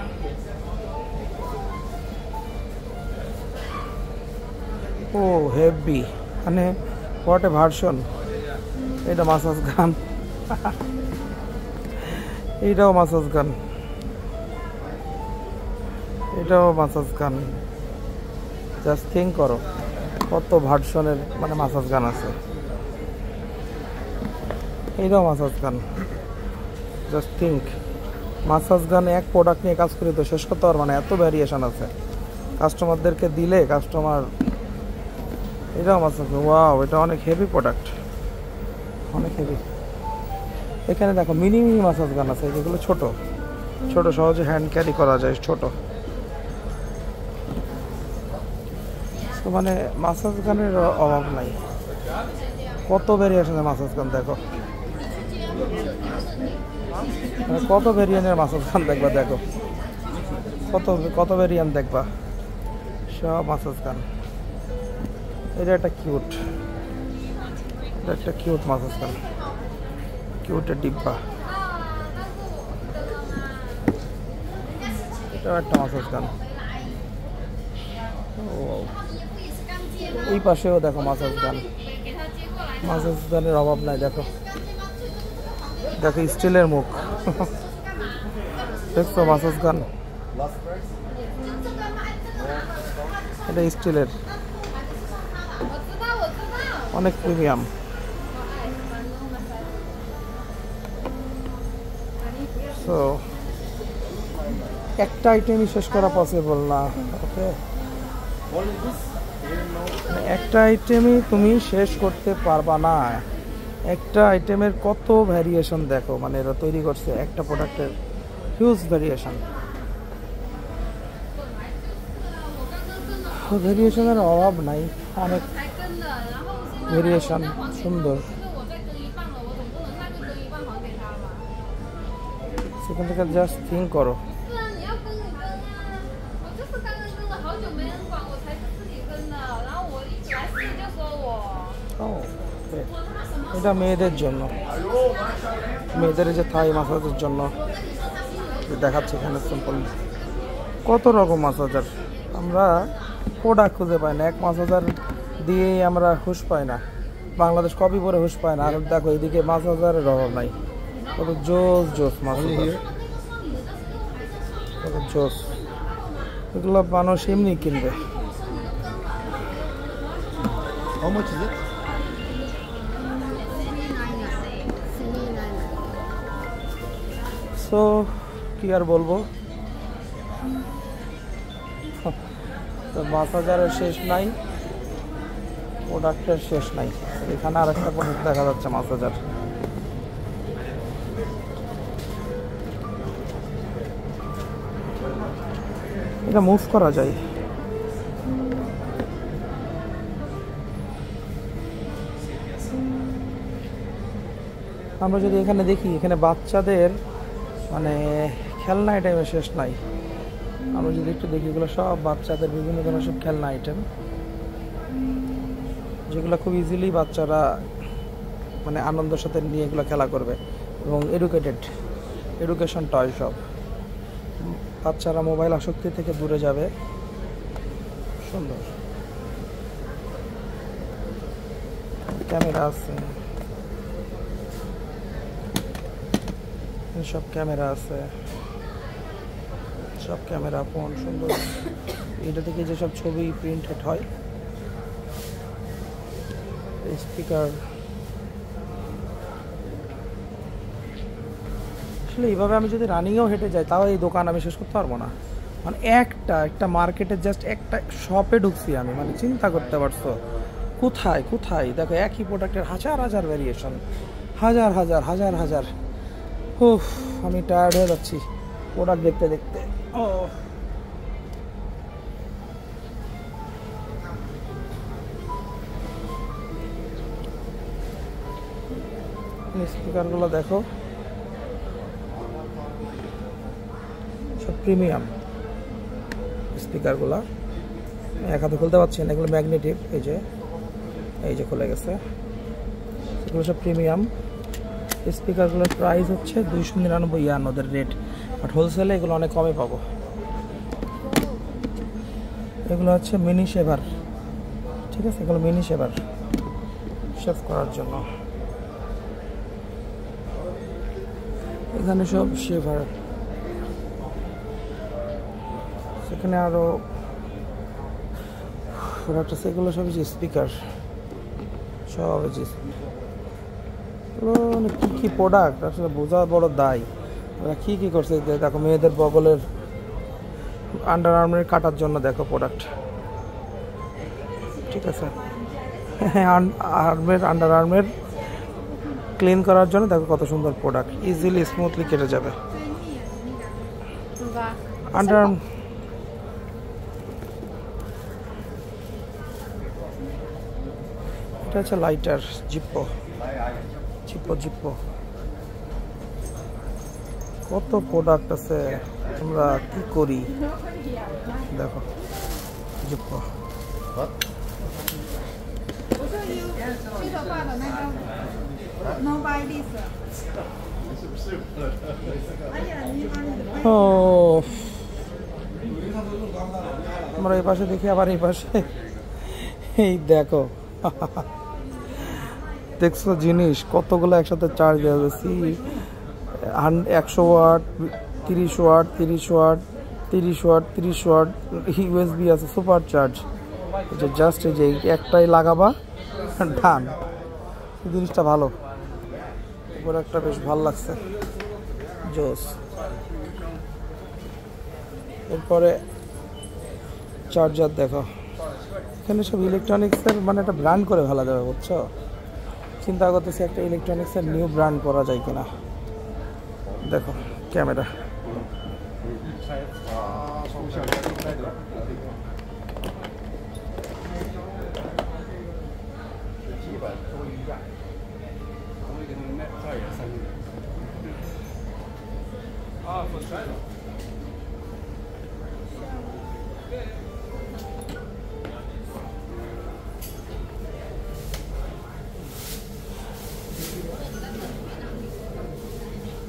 S1: ও হেভি, মানে হোয়াট এ ভার্সন। এটা মাসাজ গান, এইটাও মাসাজ গান, এটাও মাসাজ গান। জাস্ট থিঙ্ক করো। কত ভার্সনের মানে মাসাজ গান আছে। এইটাও মাসাজ গান। জাস্ট থিঙ্ক, মাসাজ গান এক প্রোডাক্ট নিয়ে কাজ করি তো শেষ করতে পারবো না, এত ভ্যারিয়েশন আছে। কাস্টমারদেরকে দিলে কাস্টমার, এটাও মাসাজ। ওয়াও, এটা অনেক হেভি প্রোডাক্ট, অনেক হেভি। এখানে দেখো মিনি মিনি মাসাজ গান আছে, যেগুলো ছোট ছোট, সহজে হ্যান্ড ক্যারি করা যায়, ছোট। তো মানে মাসাজ গানের অভাব নাই, কত ভেরিয়েশনের মাসাজ গান দেখো, মানে কত ভেরিয়েন্টের মাসাজ গান দেখবা, দেখো কত কত ভেরিয়েন্ট দেখবা, সব মাসাজ গান। এটা একটা কিউট, এটা একটা কিউট মাসাজ গান, কিউটের ডিব্বা। এটাও একটা মাসাজ গান। এই পাশেও দেখো মাসাজ গান, মাসাজ গানের অভাব নাই। দেখো দেখো স্টিলের মুখ, দেখছো মাসাজ গান, এটা স্টিলের, অনেক প্রিমিয়াম। সো একটা আইটেমই শেষ করা পসিবল না। ওকে, একটা আইটেমই তুমি শেষ করতে পারবা না। একটা আইটেমের কত ভ্যারিয়েশন দেখো, মানে এরা তৈরি করছে একটা প্রোডাক্টের হিউজ ভ্যারিয়েশন। ভ্যারিয়েশনের অভাব নাই, অনেক ভ্যারিয়েশন, সুন্দর। সেখান থেকে জাস্ট থিঙ্ক করো, এটা মেয়েদের জন্য, মেয়েদের যে থাই মাসাজের জন্য দেখাচ্ছে এখানে সিম্পল। কত রকম মাসাজার, আমরা প্রোডাক্ট খুঁজে পাই না, এক মাসাজার দিয়েই আমরা হুঁশ পাই না। বাংলাদেশ কপি পরে হুঁশ পায় না। আর দেখো এদিকে মাসাজারের অভাব নাই, কত জোস জোস মাসাজার, কত জোস। এগুলো মানুষ এমনি কিনবে।
S2: How much is it?
S1: So কি আর বলবো, তো মাসাজারের শেষ নাই, প্রোডাক্টের শেষ নাই। এখানে আর একটা প্রোডাক্ট দেখা যাচ্ছে মাসাজার। এটা মুভ করা যায়, আমরা যদি এখানে দেখি, এখানে বাচ্চাদের মানে খেলনা আইটেমের শেষ নাই। আমরা যদি একটু দেখি, এগুলো সব বাচ্চাদের বিভিন্ন ধরনের সব খেলনা আইটেম, যেগুলো খুব ইজিলি বাচ্চারা মানে আনন্দের সাথে নিয়ে এগুলো খেলা করবে, এবং এডুকেশন টয় সব। বাচ্চারা মোবাইল আসক্তি থেকে দূরে যাবে। সুন্দর ক্যামেরা আছে, সব ক্যামেরা আছে, সব ক্যামেরা, ফোন, সুন্দর। এটা থেকে যেসব ছবি প্রিন্টেড হয়, স্পিকার। আসলে এইভাবে আমি যদি রানিংয়েও হেঁটে যাই, তাও এই দোকান আমি শেষ করতে পারবো না। মানে একটা মার্কেটে জাস্ট একটা শপে ঢুকছি আমি, মানে চিন্তা করতে পারছো কোথায় কোথায়। দেখো একই প্রোডাক্টের হাজার হাজার ভ্যারিয়েশন, হাজার হাজার হাজার হাজার। উফ, আমি টায়ার্ড হয়ে যাচ্ছি প্রোডাক্ট দেখতে দেখতে। ও স্পিকারগুলো দেখো, সব প্রিমিয়াম স্পিকারগুলো। এক হাতে খুলতে পারছি না, এগুলো ম্যাগনেটিক। এই যে খুলে গেছে। এগুলো সব প্রিমিয়াম স্পিকারগুলোর প্রাইস হচ্ছে 299 ইয়ান ওদের রেট, বাট হোলসেলে এগুলো অনেক কমে পাবো। এগুলো হচ্ছে মিনি শেভার, ঠিক আছে, এগুলো মিনি শেভার, শেভ করার জন্য। এখানে সব শেভার, সেখানে আরো প্রোডাক্ট আছে, এগুলো সব যে স্পিকার, সব যে মানে কী কী প্রোডাক্ট আসলে বোঝা বড় দায়। ওরা কী কী করছে দেখো, মেয়েদের বগলের আন্ডার আর্মের কাটার জন্য দেখো প্রোডাক্ট, ঠিক আছে। আর্মের আন্ডার আর্মের ক্লিন করার জন্য দেখো কত সুন্দর প্রোডাক্ট, ইজিলি স্মুথলি কেটে যাবে। আন্ডার আর্ম এটা হচ্ছে লাইটার, জিপ্পো জিপ্পো জিপ্পো, কত প্রোডাক্ট আছে। আমরা কি করি দেখো, জিপ্পো। ও আমরা এই পাশে দেখি, আবার এই পাশে এই দেখো দেখছো জিনিস কতগুলো একসাথে চার্জ দেওয়া যাচ্ছে। 100 watt, 30 watt, 30 watt, 30 watt, 30 watt, USB আছে, সুপার চার্জ। এটা জাস্ট এই যে একটাই লাগাবা, ডান। জিনিসটা ভালো, উপরে একটা বেশ ভালো লাগছে, জোস। এরপরে চার্জার দেখো, এখানে সব ইলেকট্রনিক্সের মানে একটা ব্র্যান্ড করে ফেলা যাবে, বুঝছো। চিন্তা করতেছি একটা ইলেকট্রনিক্সের নিউ ব্র্যান্ড করা যায় কিনা। দেখো ক্যামেরা,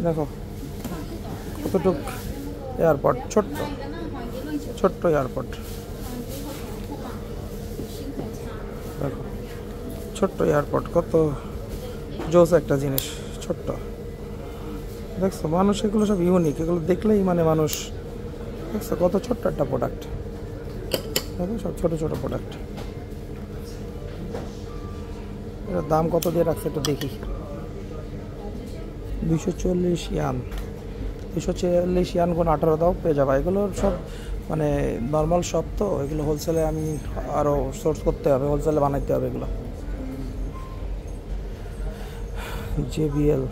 S1: দেখো কতটুক এয়ারপড, ছোট্ট ছোট্ট এয়ারপড, দেখো ছোট্ট এয়ারপড, কত জোস একটা জিনিস, ছোট্ট। দেখছো মানুষ এগুলো সব ইউনিক, এগুলো দেখলেই মানে মানুষ, দেখছো কত ছোট্ট একটা প্রোডাক্ট, দেখো সব ছোট ছোট প্রোডাক্ট। এটার দাম কত দিয়ে রাখছে একটু দেখি, 240 ইয়ান, 240 ইয়ান কোন 18 দাও পেয়ে যাবা। এগুলো সব মানে নর্মাল শপ তো, এগুলো হোলসেলে আমি আরও সোর্স করতে হবে, হোলসেলে বানাইতে হবে এগুলো। JBL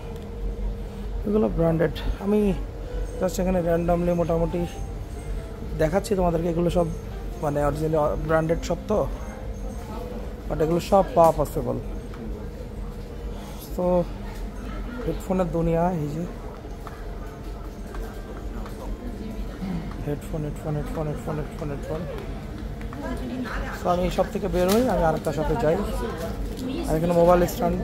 S1: এগুলো ব্র্যান্ডেড, আমি জাস্ট এখানে র্যান্ডামলি মোটামুটি দেখাচ্ছি তোমাদেরকে। এগুলো সব মানে অরিজিনাল ব্র্যান্ডেড শপ তো, বাট এগুলো সব পাওয়া পসিবল। তো হেডফোনের দুনিয়া, এই যে headphone headphone headphone headphone headphone headphone. তো আমি এই সব থেকে বের হই, আমি আরেকটা শপে যাই। আর এখানে মোবাইল স্ট্যান্ড,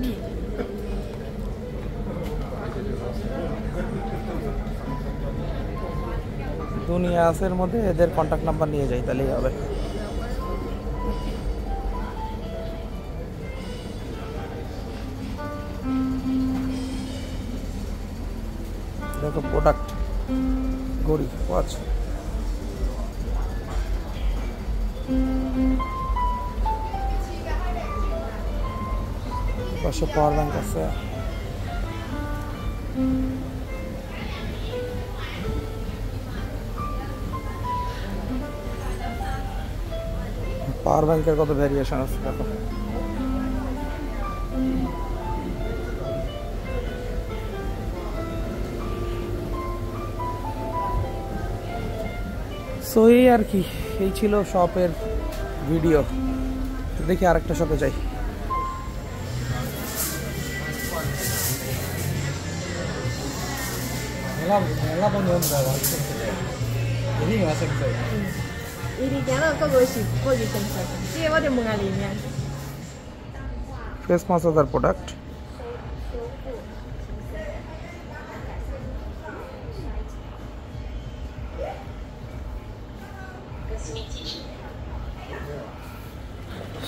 S1: দুনিয়া আছে এর মধ্যে, এদের কন্ট্যাক্ট নাম্বার নিয়ে যাই, তাহলেই হবে। দেখো প্রোডাক্ট, ঘড়ি, ওয়াচ, পাশে পাওয়ার ব্যাংক আছে। পাওয়ার ব্যাংকের কত ভ্যারিয়েশন আছে দেখো। সো এই আর কি, এই ছিল শপের ভিডিও। দেখি আরেকটা শপে যাই। ফেস মাসাজার প্রোডাক্ট,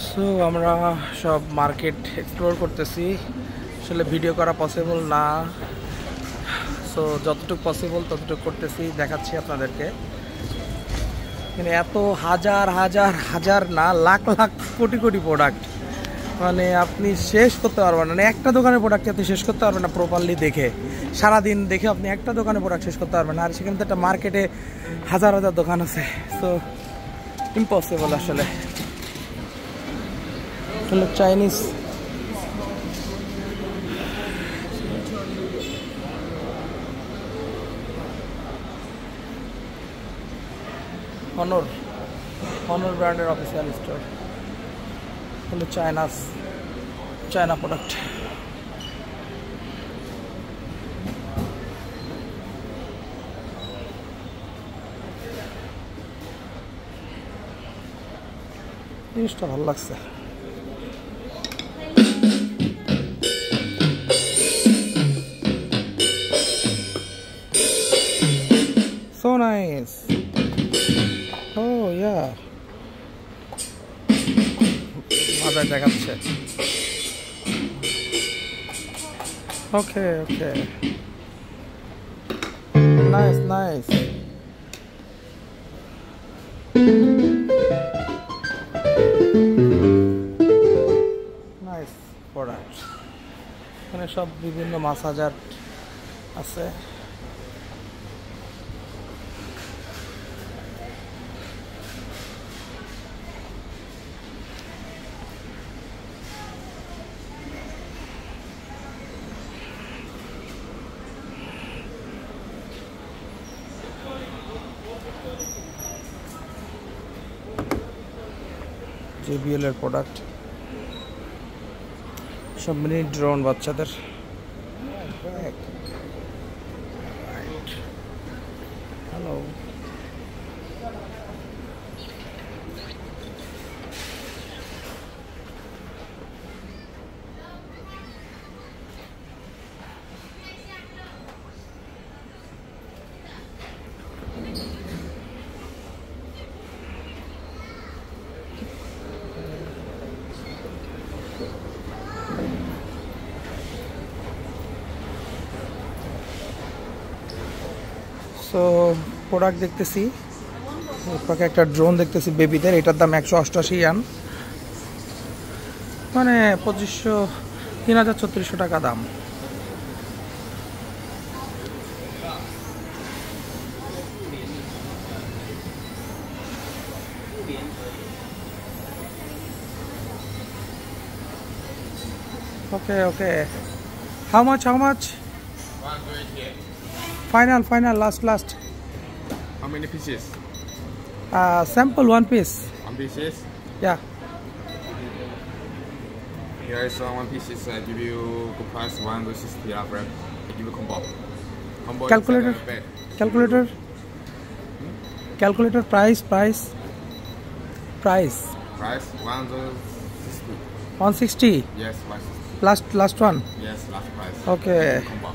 S1: সো আমরা সব মার্কেট এক্সপ্লোর করতেছি। আসলে ভিডিও করা পসিবল না, সো যতটুকু পসিবল ততটুকু করতেছি, দেখাচ্ছি আপনাদেরকে। মানে এত হাজার হাজার হাজার না লাখ লাখ কোটি কোটি প্রোডাক্ট, মানে আপনি শেষ করতে পারবেন না। একটা দোকানের প্রোডাক্ট আপনি শেষ করতে পারবেন না প্রপারলি দেখে, সারাদিন দেখে আপনি একটা দোকানের প্রোডাক্ট শেষ করতে পারবেন না। আর সেখানে তো একটা মার্কেটে হাজার হাজার দোকান আছে, সো ইম্পসিবল আসলে। চাইনিজ Honor ব্র্যান্ডের অফিসিয়াল স্টোর, হলো চায়না প্রোডাক্ট। জিনিসটা ভালো লাগছে। So nice. Oh yeah. মাথায় দেখাচ্ছে। Okay. Nice. Nice product. এখানে সব বিভিন্ন মাসাজার আছে। JBL এর প্রোডাক্ট, সব মিনি ড্রোন বাচ্চাদের। হ্যালো, সো প্রোডাক্ট দেখতেছি, একটা ড্রোন দেখতেছি বেবিদের, এটার দাম 188 ইয়ান, মানে 3,3400 টাকা দাম। Okay. How much? 120. Final, last.
S5: How many pieces?
S1: Sample one piece.
S5: One pieces?
S1: Yeah.
S5: Here is one pieces. I give you good price 160 friend. I give you combo.
S1: Calculator. Calculator price.
S5: Price 160.
S1: 160.
S5: Yes, 160.
S1: Last one.
S5: Yes, last price.
S1: Okay.
S5: Combo.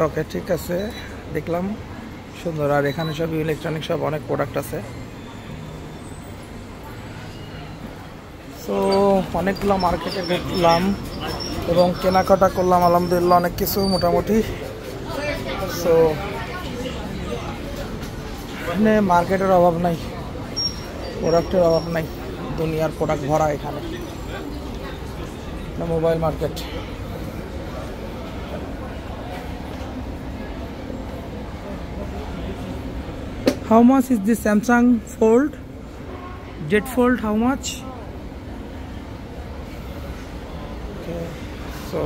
S1: ওকে ঠিক আছে, দেখলাম সুন্দর। আর এখানে সব electronic সব অনেক product আছে, so অনেকগুলো মার্কেটে দেখলাম এবং কেনাকাটা করলাম আলহামদুলিল্লাহ অনেক কিছু মোটামুটি। সো এখানে মার্কেটের অভাব নাই, প্রোডাক্টের অভাব নাই, দুনিয়ার প্রোডাক্ট ভরা এখানে। Mobile market. How much is this Samsung Fold? Jet Fold, how much? Okay, so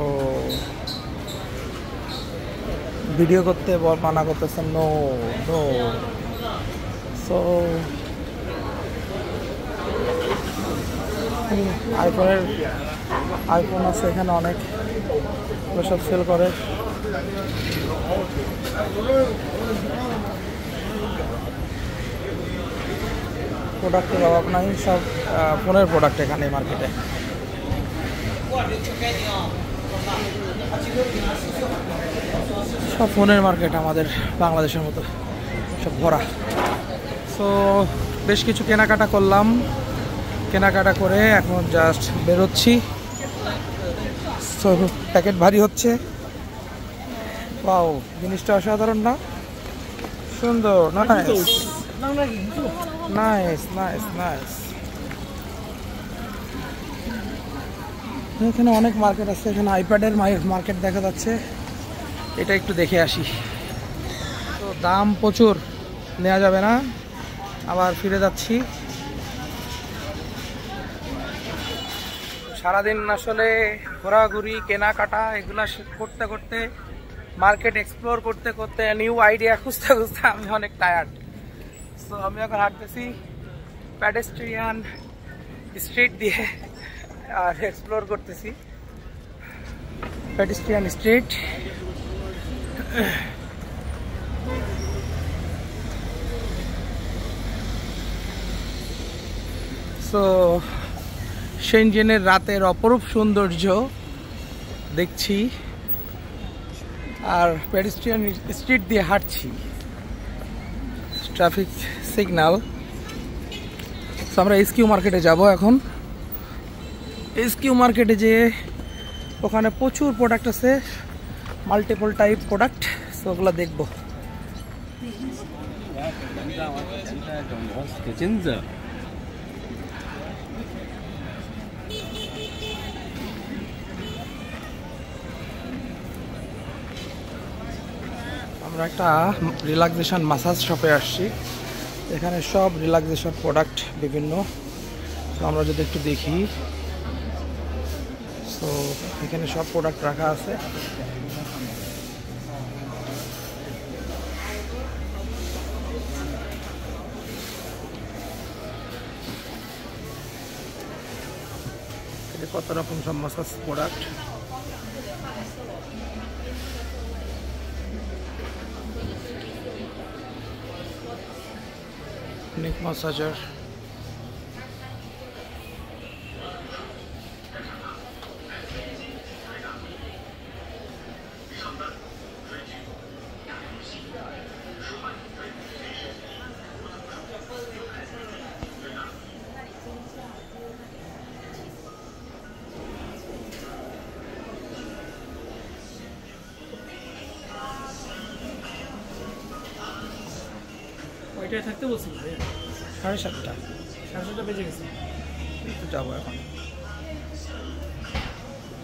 S1: video করতে মানা করতেছে, no. So আইফোন আছে এখানে অনেক, সব সেল করে। প্রোডাক্টের অভাব নাই, সব ফোনের প্রোডাক্ট এখানে মার্কেটে। সব ফোনের মার্কেট আমাদের বাংলাদেশের মতো সব ভরা। সো বেশ কিছু কেনাকাটা করলাম, কেনাকাটা করে এখন জাস্ট বেরোচ্ছি। সো প্যাকেট ভারী হচ্ছে। ওয়াও, জিনিসটা অসাধারণ না? সুন্দর, নাইস। Nice nice nice. এখানে অনেক মার্কেট আছে, এখানে আইপ্যাডের মার্কেট দেখা যাচ্ছে, এটা একটু দেখে আসি। তো দাম প্রচুর, নেওয়া যাবে না, আবার ফিরে যাচ্ছি। সারাদিন আসলে ঘোরাঘুরি কেনাকাটা এগুলা করতে করতে, মার্কেট এক্সপ্লোর করতে করতে, নিউ আইডিয়া খুঁজতে খুঁজতে আমি অনেক টায়ার্ড। সো আমি এখন হাঁটতেছি প্যাডেস্ট্রিয়ান স্ট্রিট দিয়ে আর এক্সপ্লোর করতেছি প্যাডেস্ট্রিয়ান স্ট্রিট। সো শেনজেনের রাতের অপরূপ সৌন্দর্য দেখছি আর প্যাডেস্ট্রিয়ান স্ট্রিট দিয়ে হাঁটছি, ট্রাফিক সিগন্যাল। তো আমরা এসকিউ মার্কেটে যাব এখন। এসকিউ মার্কেটে যে ওখানে প্রচুর প্রোডাক্ট আছে, মাল্টিপল টাইপ প্রোডাক্ট, সো ওগুলো দেখবো। আমরা একটা রিল্যাক্সেশন মাসাজ শপে আসছি, এখানে সব রিল্যাক্সেশন প্রোডাক্ট বিভিন্ন। তো আমরা যদি একটু দেখি, সো এখানে সব প্রোডাক্ট রাখা আছে। এটা কত রকম সব মাসাজ প্রোডাক্ট। neck massager,
S3: ওইটাই থাকতে বলছি ভাইয়া।
S1: 7:30।
S3: 7:30 বেজে গেছে।
S1: একটু যাবো এখন।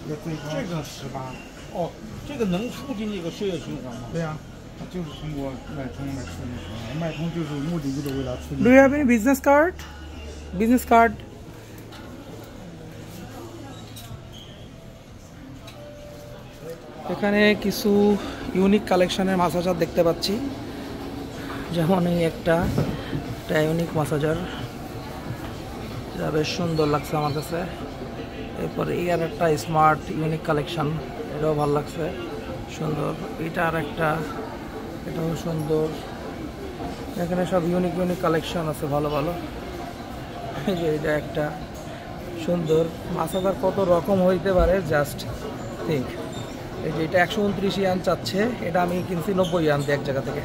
S2: 这个18哦，这个能促进这个血液循环吗？对呀、它就是通过脉冲来促进循环，脉冲就是目的就是为了促进。
S1: Do you have any business card? Business card? এখানে কিছু ইউনিক কালেকশনের মাসাজার দেখতে পাচ্ছি, যেমন এই একটা ইউনিক মাসাজার, যা বেশ সুন্দর লাগছে আমার কাছে। এরপর এই আর একটা স্মার্ট ইউনিক কালেকশন, এটাও ভালো লাগছে, সুন্দর। এটা আর একটা, এটাও সুন্দর। এখানে সব ইউনিক ইউনিক কালেকশন আছে ভালো ভালো। এই যে এটা একটা সুন্দর মাসাজার, কত রকম হইতে পারে জাস্ট থিঙ্ক। এই যে এটা 129 ইয়ান চাচ্ছে, এটা আমি কিনছি 90 ইয়ান দিয়ে এক জায়গা থেকে।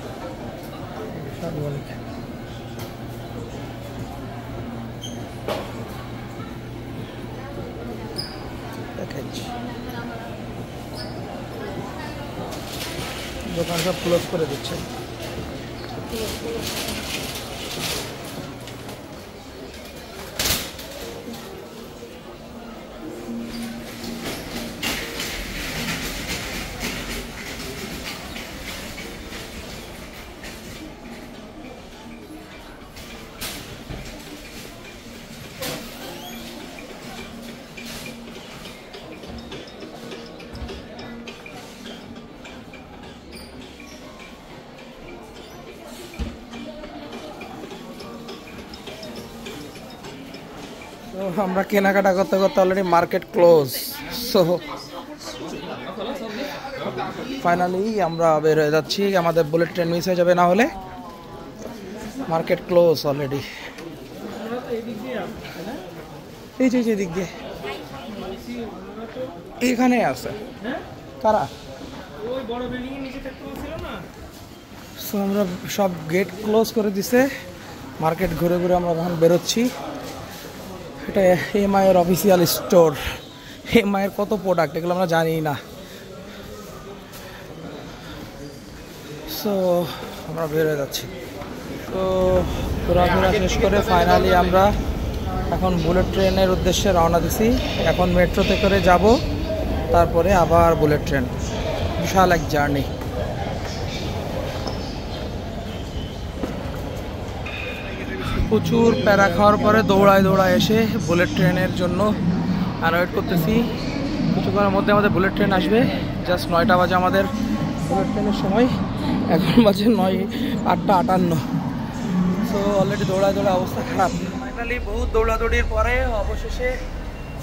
S1: সব ইউনিক। দোকান সব ক্লোজ করে দিচ্ছে। তো আমরা কেনাকাটা করতে করতে already market close. So finally আমরা বের হয়ে যাচ্ছি, আমাদের বুলেট ট্রেন মিস হয়ে যাবে না হলে। Market close already. এই যে দিক দিয়ে এখানে আছে কারা। সো আমরা সব গেট ক্লোজ করে দিছে, মার্কেট ঘুরে ঘুরে আমরা এখন বেরোচ্ছি। এটা এমআই এর অফিসিয়াল স্টোর। এমআই এর কত প্রোডাক্ট এগুলো আমরা জানি না। সো আমরা বের হয়ে যাচ্ছি। তো ঘোরাফেরা শেষ করে ফাইনালি আমরা এখন বুলেট ট্রেনের উদ্দেশ্যে রওনা দিছি। এখন মেট্রোতে করে যাব, তারপরে আবার বুলেট ট্রেন। বিশাল এক জার্নি। প্রচুর প্যারা খাওয়ার পরে দৌড়ায় এসে বুলেট ট্রেনের জন্য আর ওয়েট করতেছি। কিছুক্ষণের মধ্যে আমাদের বুলেট ট্রেন আসবে। জাস্ট 9টা বাজে আমাদের বুলেট ট্রেনের সময়, এখন বাজে 8:58। সো অলরেডি দৌড়ায় অবস্থা খারাপ। ফাইনালি বহুত দৌড়াদৌড়ির পরে অবশেষে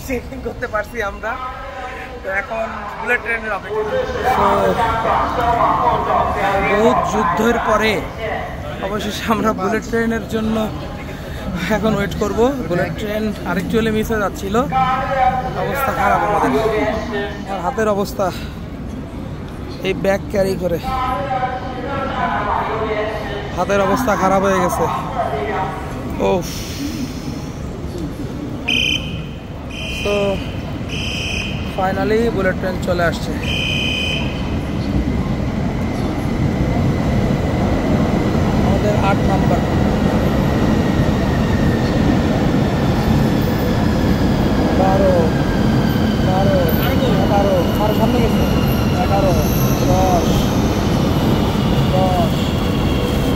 S1: চেকিং করতে পারছি আমরা। তো এখন বুলেট ট্রেনের অপেক্ষা। বহুত যুদ্ধের পরে অবশেষে আমরা বুলেট ট্রেনের জন্য এখন ওয়েট করব। বুলেট ট্রেন আরেকটু হলে মিস হয়ে যাচ্ছিল। অবস্থা খারাপ আমাদের। আমার হাতের অবস্থা, এই ব্যাগ ক্যারি করে হাতের অবস্থা খারাপ হয়ে গেছে। ও তো ফাইনালি বুলেট ট্রেন চলে আসছে। আমাদের 8 নাম্বার। 12, 11, আরো সামনে গেছে। 11, 10,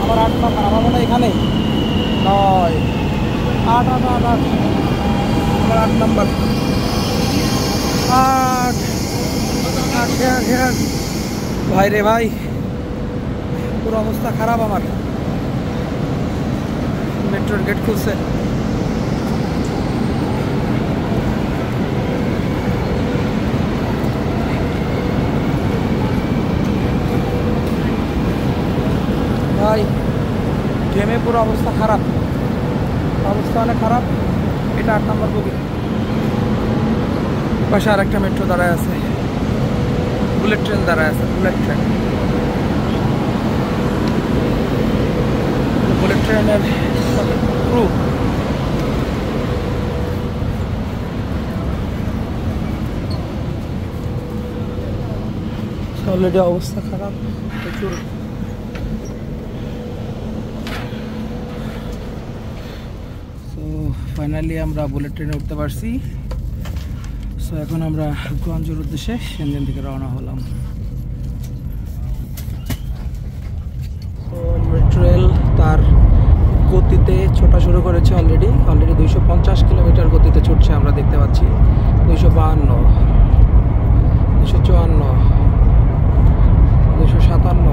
S1: আমার 8 নাম্বার। আমার মনে হয় এখানে 9, 8 আমার 8 নাম্বার। 8 ভাই রে ভাই, পুরো অবস্থা খারাপ আমার। মেট্রোর গেট খুলছে। ভাই ঘেমে পুরো অবস্থা খারাপ, অবস্থা অনেক খারাপ। এটা 8 নম্বর বগি। পাশে আর একটা মেট্রো দাঁড়ায় আছে, বুলেট ট্রেন দাঁড়ায় আছে। বুলেট ট্রেনের ক্রু। অলরেডি অবস্থা খারাপ প্রচুর। ফাইনালি আমরা বুলেট ট্রেনে উঠতে পারছি। সো এখন আমরা রূপগঞ্জের উদ্দেশ্যে সেনজেন থেকে রওনা হলাম। তো মেট্রো রেল তার গতিতে ছোটা শুরু করেছে অলরেডি 250 কিলোমিটার গতিতে ছুটছে। আমরা দেখতে পাচ্ছি 252, 254, 257,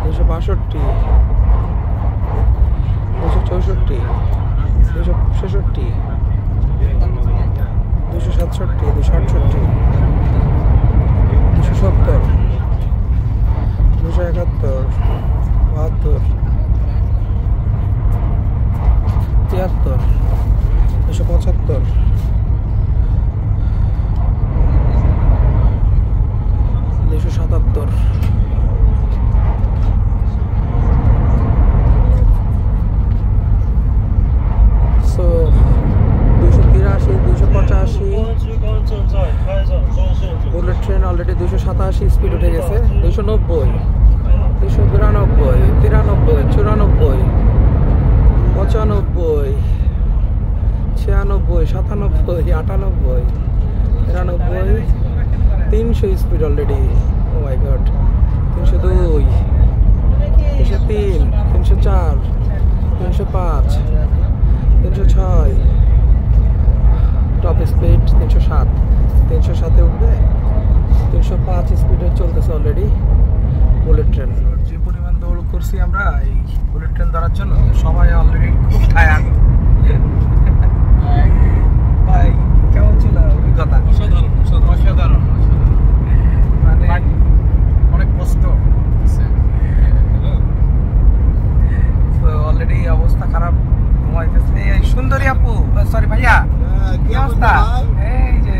S1: 262, 264, 266, 267, 268, 270, 271, 72, 73, 275, 277, 283, 285। বুলেট ট্রেন অলরেডি 287 স্পিড উঠে গেছে। 290, 292, 93, 94, 95, 96, 97, 98, 99, 300 স্পিড অলরেডি। ও মাই গড। 302, 303, 304, 305, 306, টপ স্পিড 307, 307-এ উঠবে। 305 স্পিডে চলতেছে অলরেডি বুলেট ট্রেন। যে পরিমাণ দৌড় করছি আমরা এই বুলেট ট্রেন ধরার জন্য, সবাই অলরেডি খুব টায়ার্ড। ভাই কেমন ছিল অভিজ্ঞতা? অসাধারণ, মানে অনেক কষ্ট। অলরেডি অবস্থা খারাপ। এই সুন্দরী আপু, সরি ভাইয়া, কি অবস্থা? এই যে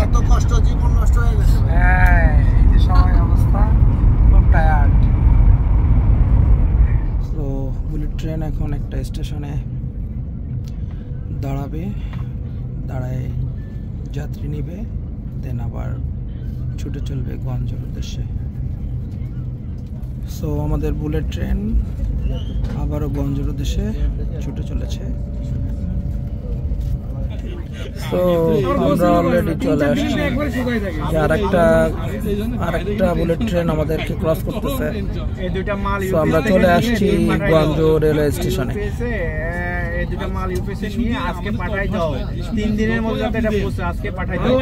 S2: এত কষ্ট, জীবন নষ্ট হয়ে গেছে।
S1: হ্যাঁ, এই যে সবাই অবস্থা খুব টায়ার্ড। তো বুলেট ট্রেন এখন একটা স্টেশনে দাঁড়াবে, দাঁড়ায় যাত্রী নিবে, দেন আবার ছুটে চলবে গঞ্জের উদ্দেশ্যে। সো আমাদের বুলেট ট্রেন আবারও গঞ্জের উদ্দেশ্যে ছুটে চলেছে। তো আমরা অলরেডি চলে আসছি, আরেকটা বুলেট ট্রেন আমাদেরকে ক্রস করতেছে। তো আমরা চলে আসছি গঞ্জ রেলওয়ে স্টেশনে।
S2: এই দুটো মাল ইউপিএসসি নিয়ে আজকে পাঠাই দাও, 3 দিনের মধ্যে এটা পৌঁছে আজকে পাঠাই দাও।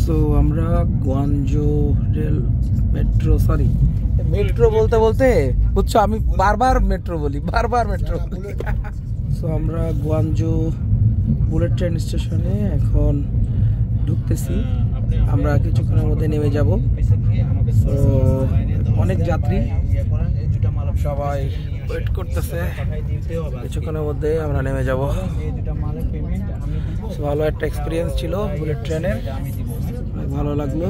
S1: সো আমরা গঞ্জ রেল মেট্রো, সরি মেট্রো বলতে বলতে বুঝছো আমি বারবার মেট্রো বলি। সো আমরা গঞ্জ বুলেট ট্রেন স্টেশনে এখন ঢুকতেছি। আমরা কিছুক্ষণের মধ্যে নেমে যাব। তো অনেক যাত্রী সবাই ওয়েট করতেছে, কিছুক্ষণের মধ্যে আমরা নেমে যাব। ভালো একটা এক্সপিরিয়েন্স ছিল বুলেট ট্রেনের, ভালো লাগলো।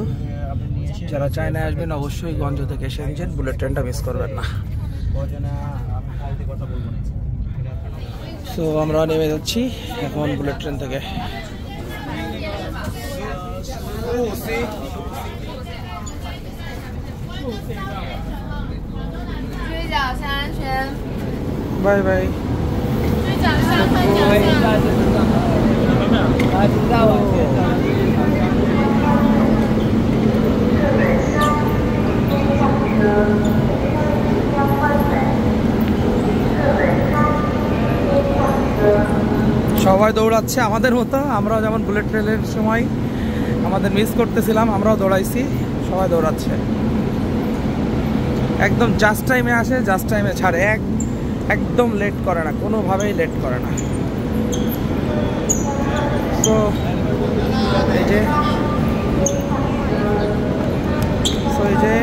S1: যারা চায়নায় আসবেন অবশ্যই গঞ্জ থেকে শেনজেন বুলেট ট্রেনটা মিস করবেন না। সো আমরা নেমে যাচ্ছি এখন বুলেট ট্রেন থেকে। Bye bye. সবাই দৌড়াচ্ছে আমাদের মতো, আমরাও যেমন বুলেট ট্রেনের সময় আমাদের মিস করতেছিলাম, আমরাও দৌড়াইছি। সবাই দৌড়াচ্ছে, একদম জাস্ট টাইমে আসে, জাস্ট টাইমে ছাড়ে, একদম লেট করে না, কোনোভাবেই লেট করে না। তো এই যে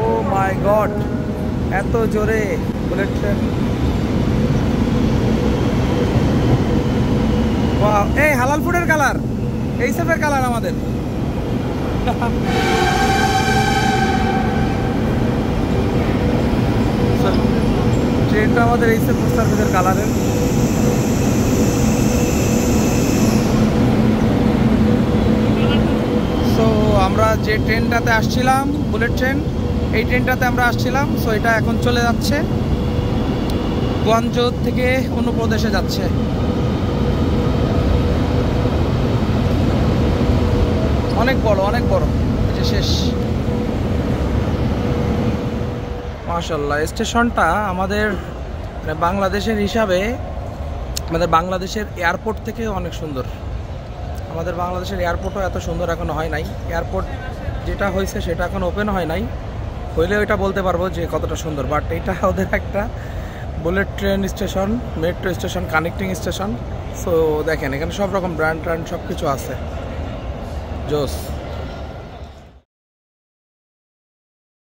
S1: ও মাই গড, এত জোরে বুলেট ট্রেন। এই হালাল ফুডের কালার, এই সেফের কালার আমাদের। ট্রেনটা আমাদের এই সেফ সার্ভিসের কালারের। সো আমরা যে ট্রেনটাতে আসছিলাম, বুলেট ট্রেন, এই ট্রেনটাতে আমরা আসছিলাম। সো এটা এখন চলে যাচ্ছে গুয়াংজৌ থেকে অন্য প্রদেশে যাচ্ছে। অনেক বড়, অনেক বড়। এই যে শেষ, মাশাআল্লাহ। স্টেশনটা আমাদের বাংলাদেশের হিসাবে, আমাদের বাংলাদেশের এয়ারপোর্ট থেকে অনেক সুন্দর। আমাদের বাংলাদেশের এয়ারপোর্টও এত সুন্দর এখনো হয় নাই। এয়ারপোর্ট যেটা হয়েছে সেটা এখন ওপেন হয় নাই, হইলেও এটা বলতে পারবো যে কতটা সুন্দর। বাট এটা ওদের একটা bullet train station, metro station, connecting station. So দেখেন এখানে সব রকম ব্র্যান্ড ট্র্যান্ড সব কিছু আছে, জোস।